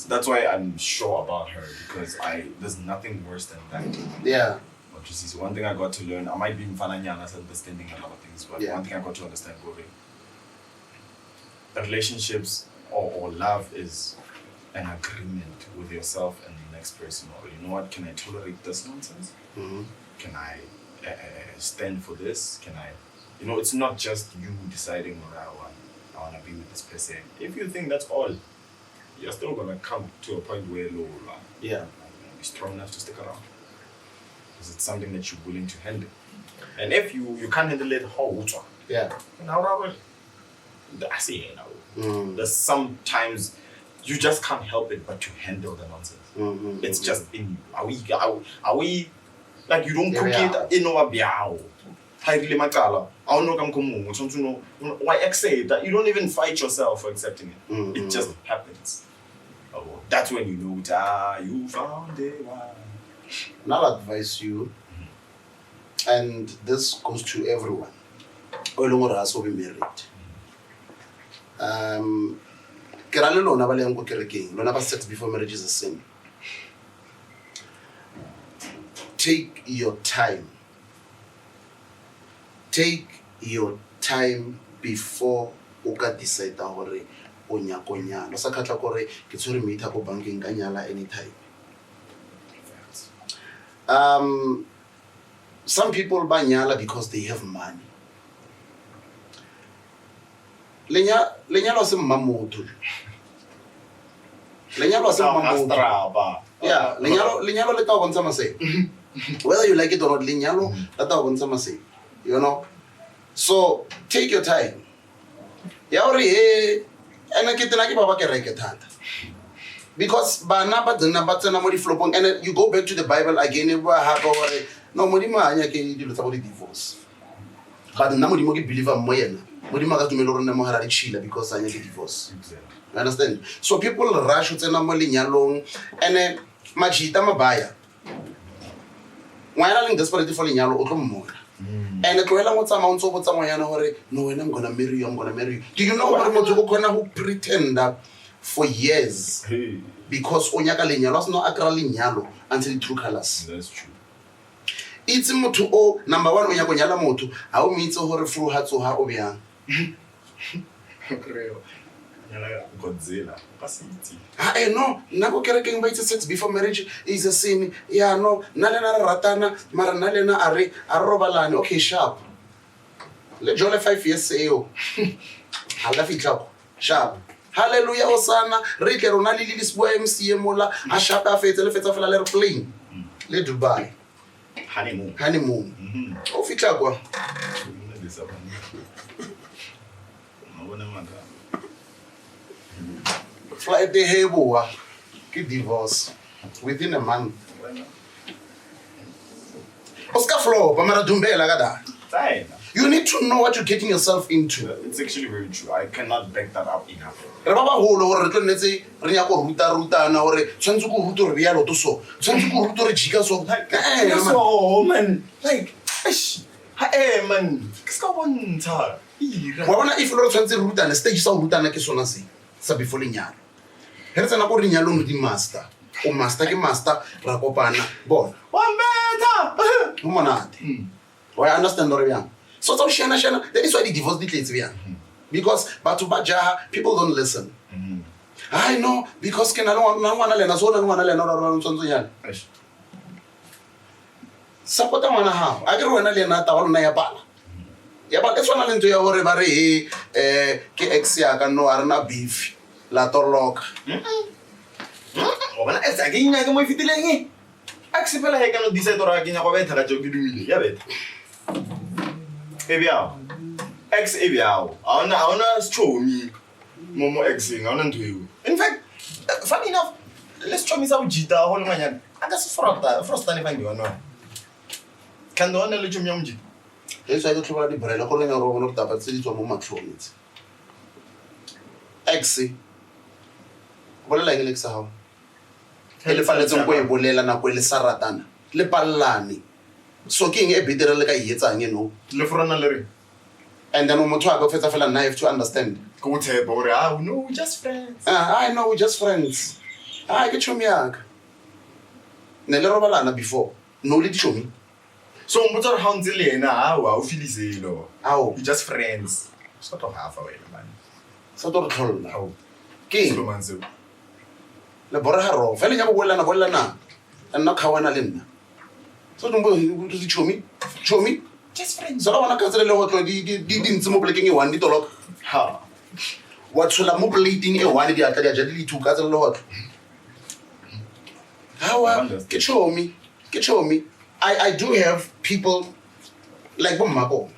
That's why I'm sure about her because there's nothing worse than that. Yeah. But you see, so one thing I got to learn, I might be mfananyana understanding a lot of things, but one thing I got to understand, the relationships or love is an agreement with yourself and the next person. Or you know what? Can I tolerate this nonsense? Can I stand for this? Can I? It's not just you deciding what I want to be with this person. If you think that's all, you're still gonna come to a point where low. Yeah. strong enough to stick around? Is it something that you're willing to handle? And if you can't handle it, yeah. I see it now. There's sometimes you just can't help it but to handle the nonsense. It's just in you. Are we like you don't cook it in our biao? Why accept that? You don't even fight yourself for accepting it. It just happens. Oh, that's when you know you found it. And I'll advise you, and this goes to everyone. All of us will be married. Sex before marriage is a sin. Take your time. Take your time before uka decide hore onya konya. No sakatla kore ke tsore meita go banking ka nyala anytime. Some people buy nyala because they have money. Lenyalo se mamoto. Lenyalo se mamoto. Yeah, lenyalo le ta bontsha mase. Whether you like it or not, lenyalo le ta bontsha mase. You know? So take your time. Ya ore ena ke tena ke baba ke reke thata. Because bana ba tsena mo di flopong, and you go back to the Bible again, no modimo anya ke dilo tsa go divorce. But nna modimo ke believer mo yena. Modimo ka tumelo rona mo hara di chila because anya ke divorce. You understand? So people rush to tsena mo lenyalong and majita mabaya. Ngwana leng desperate for lenyalo o tlo mmona. And the Koela Motama so what's someone no, when I'm gonna marry you, I'm gonna marry you. Do you know what I'm gonna who pretend that for years? Because Onyaka Linyalo no Akra Linyalo until the true colors. That's true. It's motu o number one Onyakonyala motu. How means so her through hat so how obian. Godzilla. I know, Nako Kereking by sex before marriage is a sin. Yeah, no, Nalena Ratana, Maranalena Are, Arobalan, okay, sharp. Let Jolly 5 years say, oh, I love it up, sharp. Hallelujah, Osana, Rick Ronali, this boy, MC Mola, a sharp affair, the fete of a little plane. Let Dubai. Honeymoon. Oh, Fichagua. Fly the Heboa, get divorce within a month. Oscar Flo, Pamara Dumbe Lagada. You need to know what you're getting yourself into. It's actually very true. I cannot back that up enough. Remember whole or let's say Riako Ruta and our Sansuku Ruto Rialo to so. Sansuku Ruto Chica so. So, man. Like, hey, man. One time. If you're Sansi Ruta and stage so Rutana Kisonasi, Sabifolinia. Here's an Apollinia di master. O master ke master, Rakopana, born. One better! Humanati. I understand Orian. So Shana, that is why the divorce details we are. Because Batubaja, people don't listen. I know, because can I don't want to learn as well and want to learn around Sonsoyan. Support them on a half. I don't want to learn at all Nayabala. Yeah, but that's one I learned to your every KXia can know Arna beef, La Torlock. When I say again, I can wait for the lady. Accept I cannot decide or I can have a better job to do. Yeah, Ebiao. Ex Ebiao. I wanna show me Momo Xing. I want to you. In fact, funny enough, let's show me some Jita, whole man. I guess Frost and if I do or not. Can the one let you young Jit? Yes, I don't know the Brella calling a Roman of Tapat City to a moment from it. Exi. What like Alexa how? Elephant way, Bolela, Naquel Saratana. Le Palani. So king a bit like a yetang, you know. Le Fronalery. And then Momotua go fetch a knife to understand. Go tell Bora, no, just friends. I know, we're just friends. I get you miag. Nella Robalana before. No, let show me. So, Motor Houndzilla now, Philizilo. How? Just friends. Sort of half away, man. Sort of told now. King. La Boraharo, Felling a Bolana, and not Kawana Linda. So don't show me. Show me. Just friends. So I want to cancel what didn't smoking you one little lock. Ha. What should I mobilate a one the Atari took as a lot? Get show me. I do have people like Mako.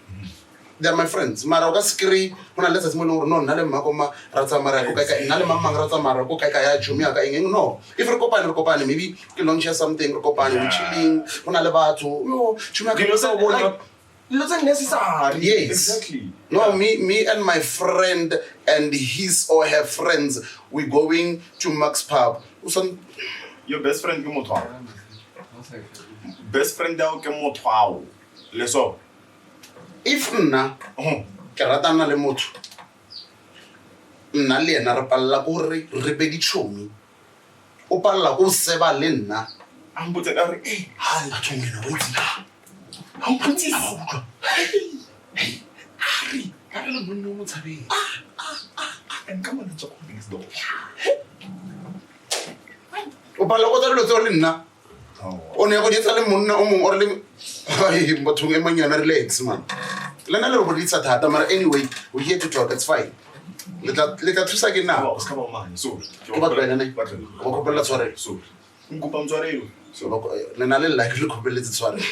They're my friends. Mara ka skri hona letsa se mo leng no nna le mmako ma ra tsamara go kaika nna le mamang ra tsamara go kaika ya jumi ya ka eng no if re kopane maybe ke launch something re kopane we chilling hona le batho no jumi ya ka so bona It's necessary. Yes. Exactly. No, me and my friend and his or her friends, we going to Max Pub. Your best friend ke motho. Best friend da ke motho. Leso. If nna ke ratana le motho. Nna le ena re palla go re be ditšhomi. O palla go seba le nna. I'm botse ka re Ha a thongena go itse. how put it Hey, Harry, ka re le monna mo tshabeng. and come on to next door. O palla go tsalo tso le nna. O ne go ditsa le monna o mong or le ai motho e manyana relax man. Lena le go ditsa thata mara anyway, we here to talk, it's fine. Let thusa ke na. Ska ba mane so. Ke ba tsena ne. Go kopela tshware. So. Nkupa mtswarelo. So lena le like le kopeletse tshware.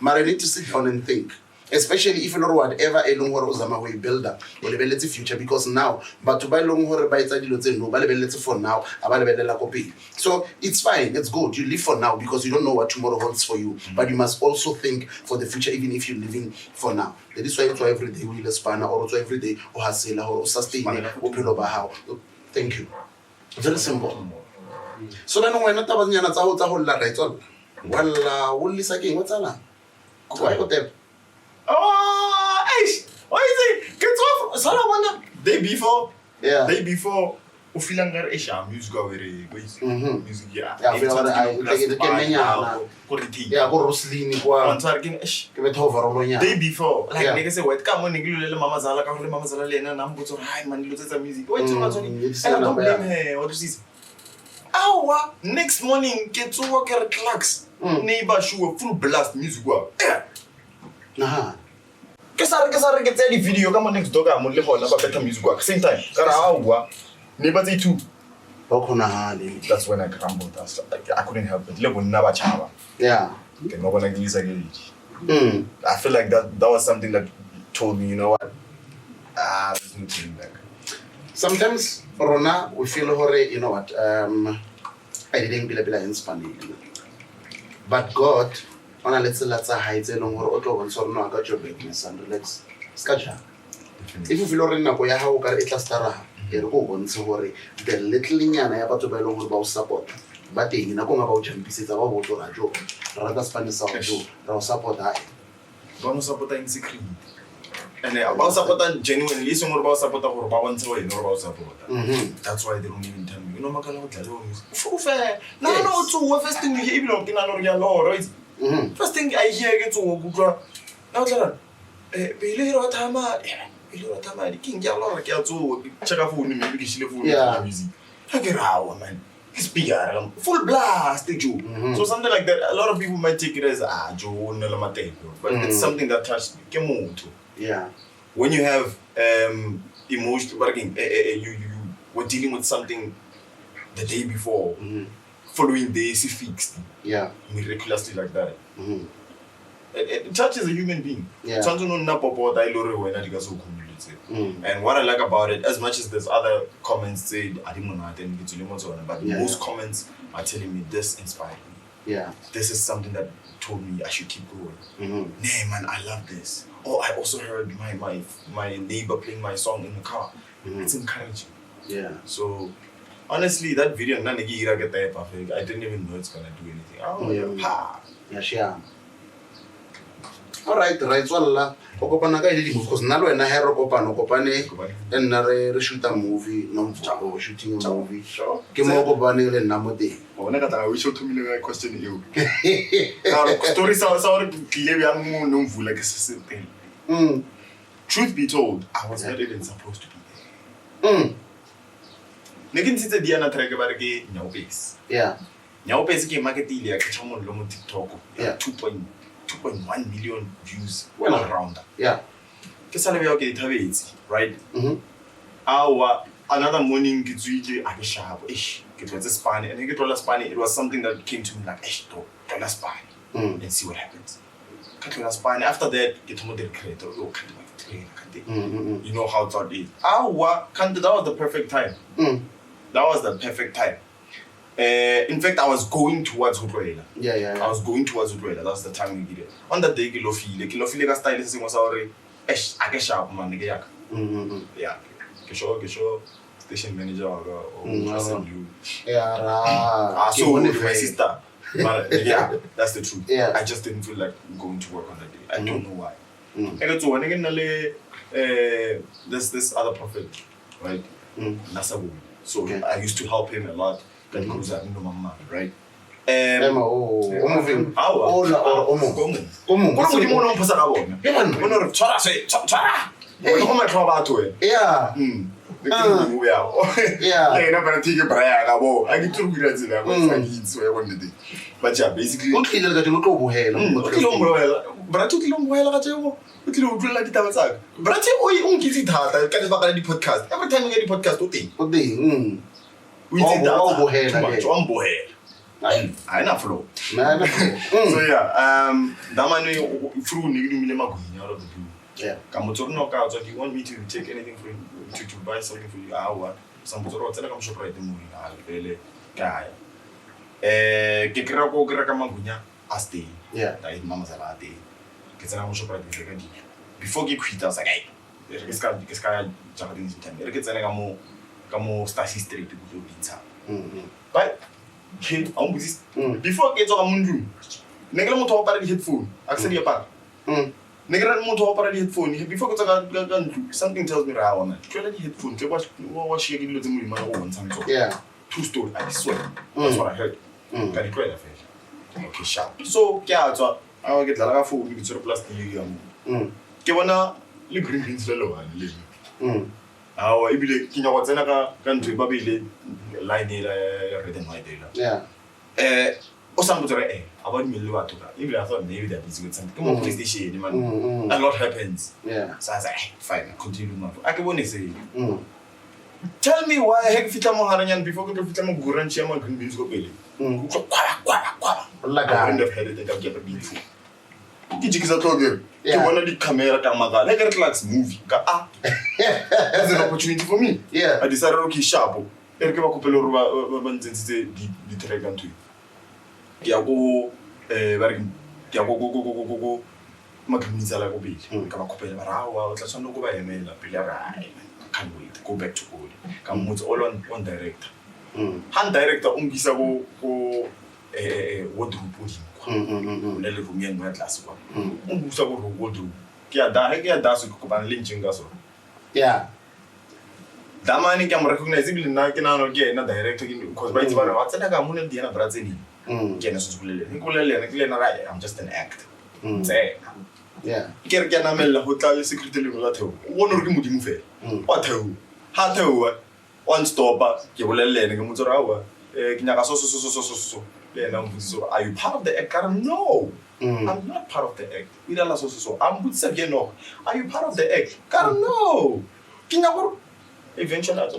Mara I need to sit down and think. Especially if you know whatever e leng hore o zama go e builder o lebeletse future because now batho ba leng hore ba etsa dilo tse no ba lebeletse for now aba lebelela ko pele. So it's fine, it's good, you live for now because you don't know what tomorrow holds for you, but you must also think for the future even if you're living for now. That is why it's every day we spana or it's every day o hasela or sustain bophelo ba hao. Thank you. Very simple. So then when taba nyana tsa go lla ra itswa walla o lisa ke eng o tsala go ai go tep. Oh, eish. Why is it? Get off. Salamana. Day before. Yeah. Day before. O feeling that eish music go very music yeah. Yeah, feel like I take it kemenya. Yeah, go Roslini kwa. On target eish. Ke betho overall nya. Day before. Like Yeah. nigga say what come on nigga le mama zala ka le mama zala le na mbutso hi man lo tsa music. Wait too much. And I don't blame her. What is this? Awa next morning get to work at clocks. Neighbor show full blast music wa. Nah. Ke sare ke tsa di video ka mo next door ka mo le gona ba betha music wa same time ka ra awa ne ba tse two Ba khona hale. that's when I crumbled I couldn't help it le bonna ba chaba Yeah. ke no bona ke lisa ke I feel like that was something that told me you know what there's no turning back. Sometimes Rona we feel hore you know what I didn't bila in Spanish. But God ona let's hide long hore o tlo bontsha rona ka job business and relax. Skaja. If you feel hore nako ya ha o ka re etla stara e re go bontsha hore the little nyana ya batho ba ile hore ba o support ba teng nako nga ba o champisetsa ba bo tsora jo ra ta Spanish sa jo ra o support ha Ba no support in secret and ba support genuinely so more ba support gore ba bontshe wena gore ba support that's why they don't even tell me you know makala go tla music fufe no tso first thing you hear ibilo ke na no ya no right. First thing I hear get to go now tell pele ro thama di king ya lo ke a tso check phone maybe ke shile phone ya busy ha ke rawa man it's bigger full blast jo so something like that a lot of people might take it as jo no la mateko but it's something that touched ke motho. Yeah. When you have emotional working you were dealing with something the day before following days fixed. Yeah. Miraculously like that. It touches a human being. Yeah. And what I like about it, as much as there's other comments said, but most comments are telling me this inspired me. Yeah. This is something that told me I should keep going. Nah, man, I love this. Oh, I also heard my neighbor playing my song in the car. It's encouraging. Yeah. So honestly, that video, I didn't even know it's gonna do anything. Oh, Yeah, sure. All right, well, okopana ka ile di because nna le wena ha re kopane nna re shoot a movie no we're shooting a movie. Ke mo kopane le nna mo teng. Bona ka tla we shoot me le question eo. Story sa re tlile ya mo no mvula ke se teng. Truth be told, I was not even supposed to be there. Ne ke ntse Diana track ba re ke Nyaopesi. Yeah. Nyaopesi ke market ile ya ke tshamo lo mo TikTok. Yeah. 2.1 million views Well around that. Yeah. Ke sale bya ke dithabetse, right? Another morning ke tswile a ke shabo. it was a spine, and it was a spine. It was something that came to me like, "Don't spine, and see what happens." Spine. After that, get more creator. You know how thought is. That was the perfect time. That was the perfect time. In fact, I was going towards Hutwela. Yeah. I was going towards Hutwela. That's the time we did it. On that day, Kilofile ka style is was already. I get sharp man. Yeah. Gesho. Station manager or so with my sister. But yeah, that's the truth. Yeah. I just didn't feel like going to work on that day. I don't know why. I got to one again. This other prophet, right? Nasabu. So I used to help him a lot. Right? moving. Yeah. But yeah, basically. Podcast. Every time we get the podcast, I know flow. So yeah, that man through out of the blue. Yeah. You want me to take anything for you, to buy something for you? Some right the movie. Guy. Stay. Yeah. Mama's before you quit, I was like, hey, this guy Japanese time. Straight to but before get on Mundu, Negro motor operated headphone, actually apart. Negro motor operated headphone, before something tells me I want to headphone to watch shaking little in my own something. Yeah. 2 story, I swear. That's what I heard. Got it right after. Okay, sharp. So, yeah, so I'll get the food with the plus the Kiwana, you green beans fellow and live. I believe in what's another country, Babylon, line written my data. Yeah. Or something about Miluatu. Even I thought maybe that is good something. Come on, please, the shade, man. A lot happens. Yeah. So I was like, fine, continue. I can only say, tell me why I have Fitamo Haranyan before you Fitamo Guran Chairman green beans go belly. I wouldn't have had it and I'll get a bean food. Kijikisa told you, you want the camera Kamaga, like a relax movie. That's an opportunity for me. Yeah. I decided, okay, sharp. I'll give a couple of Rubans the Telegram to you. Go, Magnisa like a bit. Come a couple of hours, let's not go by a mail. I can't wait. Go back to God. Come with all on director. Hand director, Ungisa go wardrobe. Lele for me and my class one. Ungusa go wardrobe. That's what lynching gas. Yeah. That man can recognize it in Nakan again, not director because by what's like a moon and Diana Brazil. I'm just an act. Say, yeah. Kerganamella Hotel Secretary Lato. One or Mudimufe. What ho? Hato. One stop, you will let Muzarawa. So. Are you part of the act? No. I'm not part of the act. I'm with Saviano. Are you part of the act? No. Eventually, I'm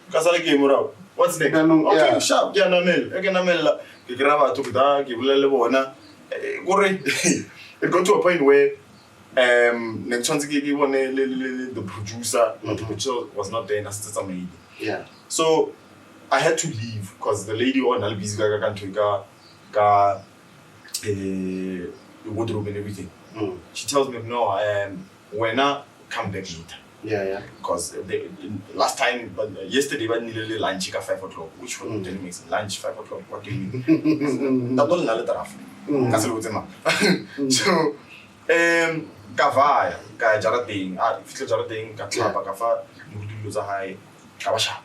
because I gave her what's next? Okay, sharp, Ganamel, Ganamella, Grava took that, give Lelebona. It got to a point where next one the producer, the producer was not there, and that's amazing. Yeah. So I had to leave because the lady on Albiziga country got the wardrobe and everything. She tells me, no, when I come back later. Yeah. Because last time, yesterday, we needed lunch at 5 o'clock, which was telling me lunch 5 o'clock. What do you mean? That was another draft. So, Kavaya, Jarading, Jarading, Katlapa, Kafa, Muduza High, Kawasha.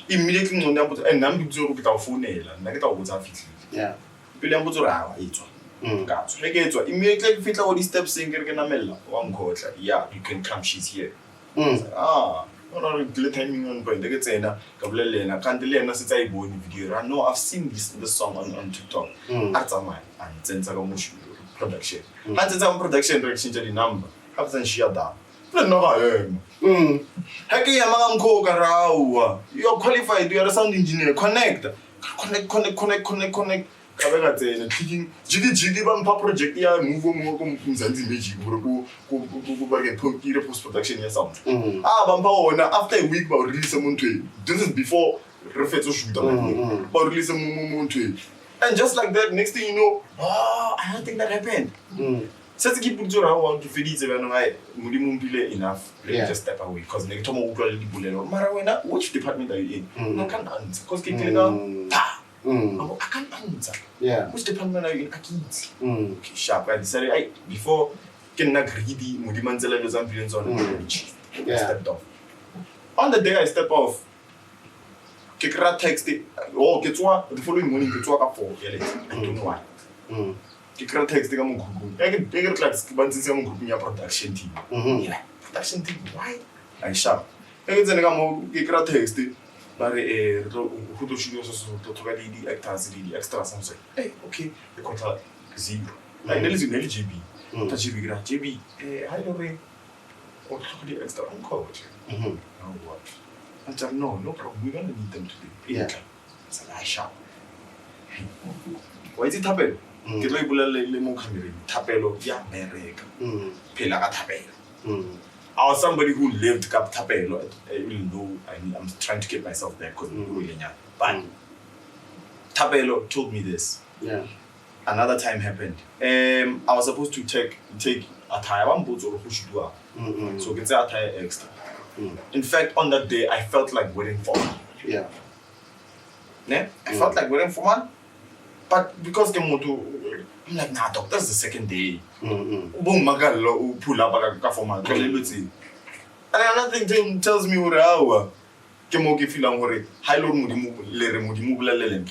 Immediately, and I'm to get our phone and I get our water fit. Yeah. William Buzura, immediately fit all these steps in Gerganamella. One coach, yeah, you can come, she's here. Timing on point. They get saying, Gabrielena, Candelena, since I go in video. I know I've seen this song on TikTok. That's mine. And since I production. And since I'm production, direction to the number. After she had that. You're qualified, you're a sound engineer. Connect. Jiggy project ya move kumzanzi magic post production ya sound. After a week about release someone. This is before refetso shoot about release someone. And just like that, next thing you know, I don't think that happened. Since keep put around to feed it enough, let me just step away because next time which department are you in? I can't answer because I can't answer. Yeah. Which department are you in? I can't. Okay, sharp. I decided before getting greedy, Mudimanzela was ambulance on the stepped off. On the day I step off, Kekra texted, the following morning, I don't know why. Kekra texted a group. I get like Sqamtho group in your production team. Production team, why? I sharp. I get Kekra texted. But who do you also to the actors, the extras? I'm saying, hey, okay, the contract 0. Like, there is an LGB. JB, I don't know. Or the extra uncle. What? I said, no problem. We're going to need them today. Yeah. I said, I shall. Why is it happening? Get like Lemon Camry, Tapelo, America, Pelaga Tapelo. I was somebody who lived Cap Tapelo. I will know I'm trying to get myself there because but Tapelo told me this. Yeah. Another time happened. I was supposed to take a tire one boat or push do so get a tire extra. In fact, on that day I felt like waiting for one. Yeah. I felt like waiting for one. But because I'm like, nah, doc, that's the second day. Boom, Magalo, pull up a format. And another thing tells me what I Kemoki Filam worry, high low moody move, let him move,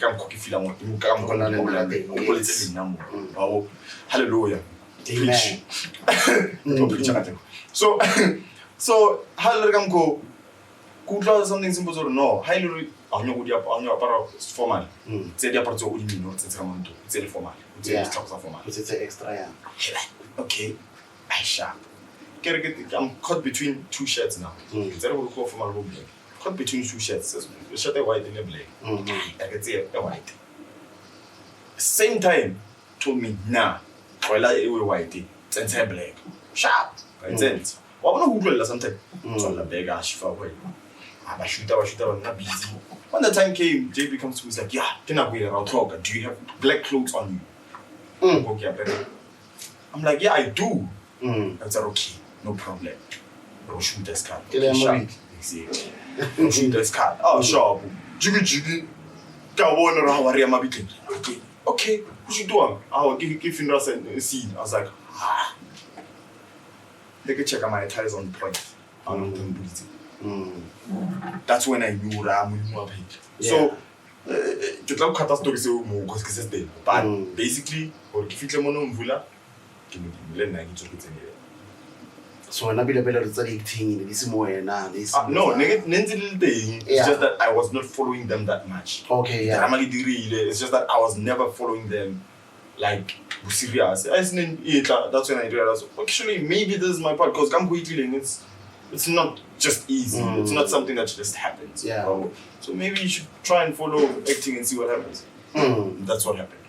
come cocky filam, come on, oh, hallelujah. So, how let them go? Could love something simple or no? High low on your formal. Say the part of you know, it's Ramonto, it's a formal. It's extra, yeah. Okay, I sharp. I'm caught between two shirts now. It's a call for my room. Caught between two shirts. A shirt a white and a black. I can say a white. Same time, told me, nah, while I were whitey, it's a black. Sharp. I said, well, I'm not good sometimes. So I'm beg ash for away. I shoot, I'm not busy. When the time came, JB comes to me, he's like, yeah, can I wear around talk? Do you have black clothes on you? I'm like, yeah, I do. I said, okay, no problem. Bro, shoot this card. Exactly. Shoot this card. Oh, sure. Jiggy. Okay. What you doing? I'll give you a scene. I was like, They could check out my tires on point. That's when I knew I'm more paid. So, you can't cut a story so more because it's there. But basically, or if you don't know, so when I be the better acting, this is more now. No, it's just that I was not following them that much. Okay, yeah. It's just that I was never following them like serious. That's when I realized actually maybe this is my part because I'm quickly it's not just easy. It's not something that just happens. Yeah. So maybe you should try and follow acting and see what happens. That's what happened.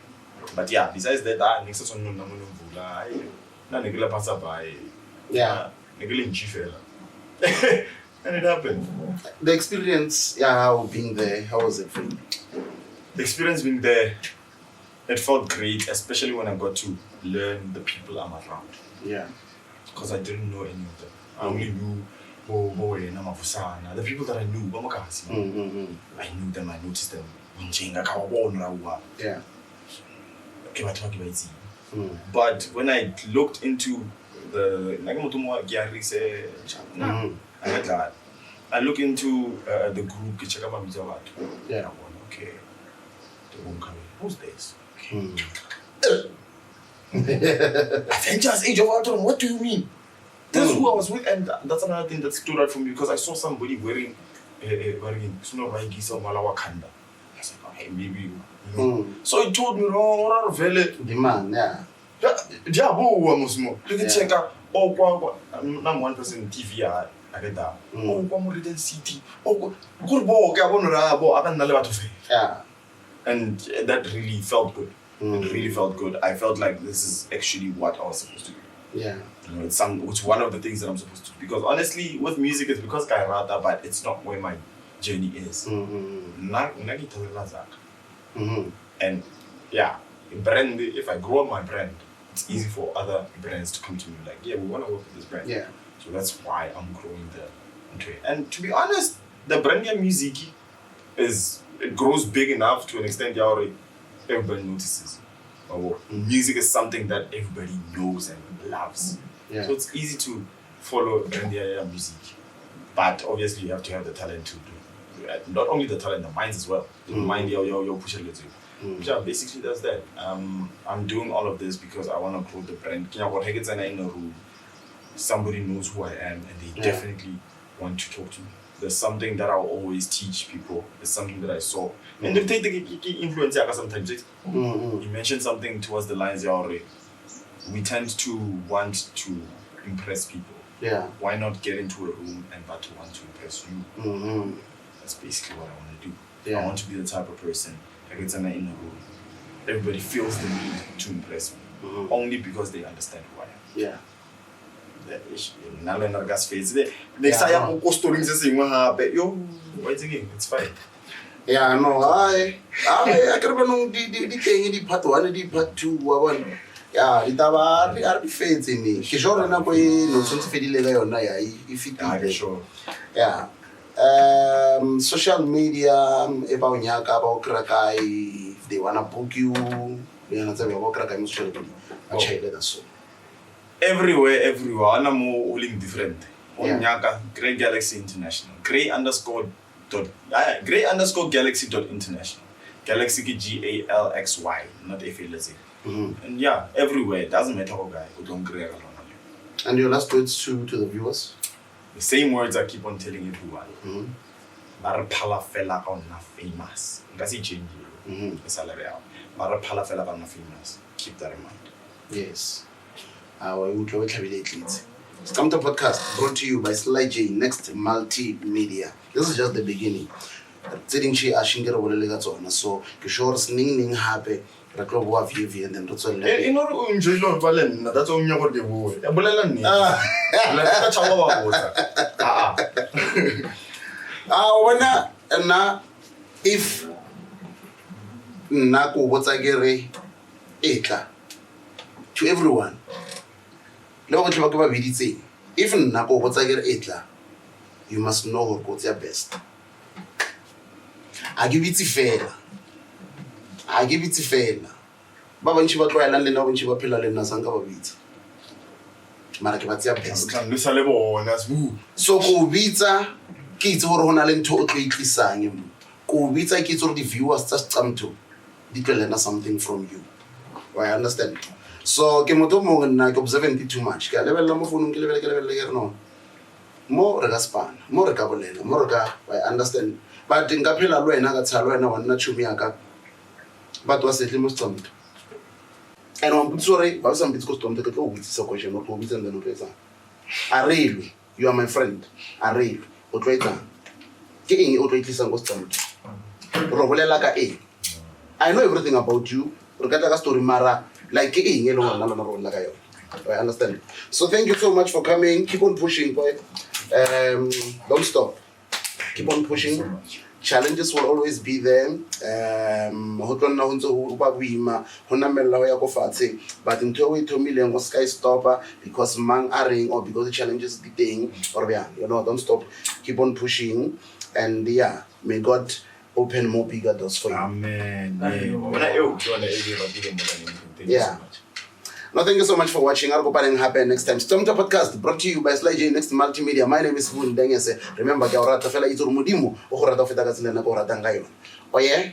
But yeah, besides that, next one yeah. And it happened. The experience, how being there, how was it for you? The experience being there, it felt great, especially when I got to learn the people I'm around. Yeah. Because I didn't know any of them. I only knew the people that I knew. I knew them, I noticed them. Yeah. But when I looked into I look into the group. Yeah. Okay. Who's this? Avengers Age of Ultron, what do you mean? This is who I was with, and that's another thing that stood out for me because I saw somebody wearing Snow Raigisa Malawakanda. I was like, okay, maybe you know. So it told me, the man, yeah. Look at check out I'm one person TV I get that. Modern city. Good boy, and that really felt good. It really felt good. I felt like this is actually what I was supposed to do. Yeah. You know, it's one of the things that I'm supposed to do. Because honestly, with music, it's because I rata, but it's not where my journey is. And yeah, brand. If I grow my brand, it's easy for other brands to come to me like, yeah, we want to work with this brand. Yeah. So that's why I'm growing into it. And to be honest, the brand new music it grows big enough to an extent that everybody notices. Music is something that everybody knows and loves. Yeah. So it's easy to follow brand new music. But obviously you have to have the talent to do it. Not only the talent, the minds as well. The mind your push a little. Yeah, basically that's that. I'm doing all of this because I want to grow the brand. Somebody knows who I am and they definitely want to talk to me. There's something that I'll always teach people. There's something that I saw. And if they influence sometimes, you mentioned something towards the lines already. We tend to want to impress people. Yeah. Why not get into a room and but to want to impress you? That's basically what I want to do. Yeah. I want to be the type of person that gets in a room. Everybody feels the need to impress me. Only because they understand who I am. Yeah. It's fine. Yeah, no, I can remember the thing in the part 1 and the part 2. Yeah, it are fades in me. Kishore na boy no sense fedile gayo na ya if it Sure. Yeah. Social media about nyaka about krakai if they wanna book you, they wanna tell you about krakai must show them. So. Everywhere, I'm all different. Nyaka, Grey Galxy International. Grey_Galxy.international. Galaxy GALXY, not FLZ. And yeah, everywhere. It doesn't matter how guy who don't Grey. And your last words to the viewers? The same words I keep on telling everyone. Marapala fella on famous. That's it change. Marapala fella on famous. Keep that in mind. Yes. Sqamtho podcast brought to you by Sly J Next Multimedia. This is just the beginning. So Kishore sning happy Raklobo VV and then that's all you if Nako what's agere etla to everyone. If Nako what's agere etla, you must know what's your best. I give it to fair. Baba nchiba tloya la lena nchiba phela lena sanga ba bitsa. Mara ke batsia best. So go bitsa ke itse hore hona le ntho o tlo itlisang. Go bitsa ke itse hore the viewers tsa Sqamtho di tlo learn something from you. I understand. So ke motho mo nna ke observe too much. Ke lebella mo phone ke lebella ke no. Mo re ka spana, mo re ka bolela, mo re ka I understand. But nka phela lo wena ka tsha lo wena wa nna tshumi ya ka. But was it mo Sqamtho. And I'm sorry, I was a bit custom to go with this question or with them. I really, you are my friend. I really, what right now? Getting you to listen to Sqamtho. I know everything about you. Regardless story, Mara, like I understand. So thank you so much for coming. Keep on pushing, boy. Don't stop. Keep on pushing. Challenges will always be there. But until we 2 million was sky stopper because man are ring or because the challenges the thing or don't stop. Keep on pushing, and yeah, may God open more bigger doors for you. Amen. Yeah. No, thank you so much for watching. I'll go and happen next time. Sqamtho podcast brought to you by Sly J Next Multimedia. My name is SbuNdengese. Remember, ke a rata fela itse re modimo o go rata feta ka tsela na go rata nga yona. Oh yeah.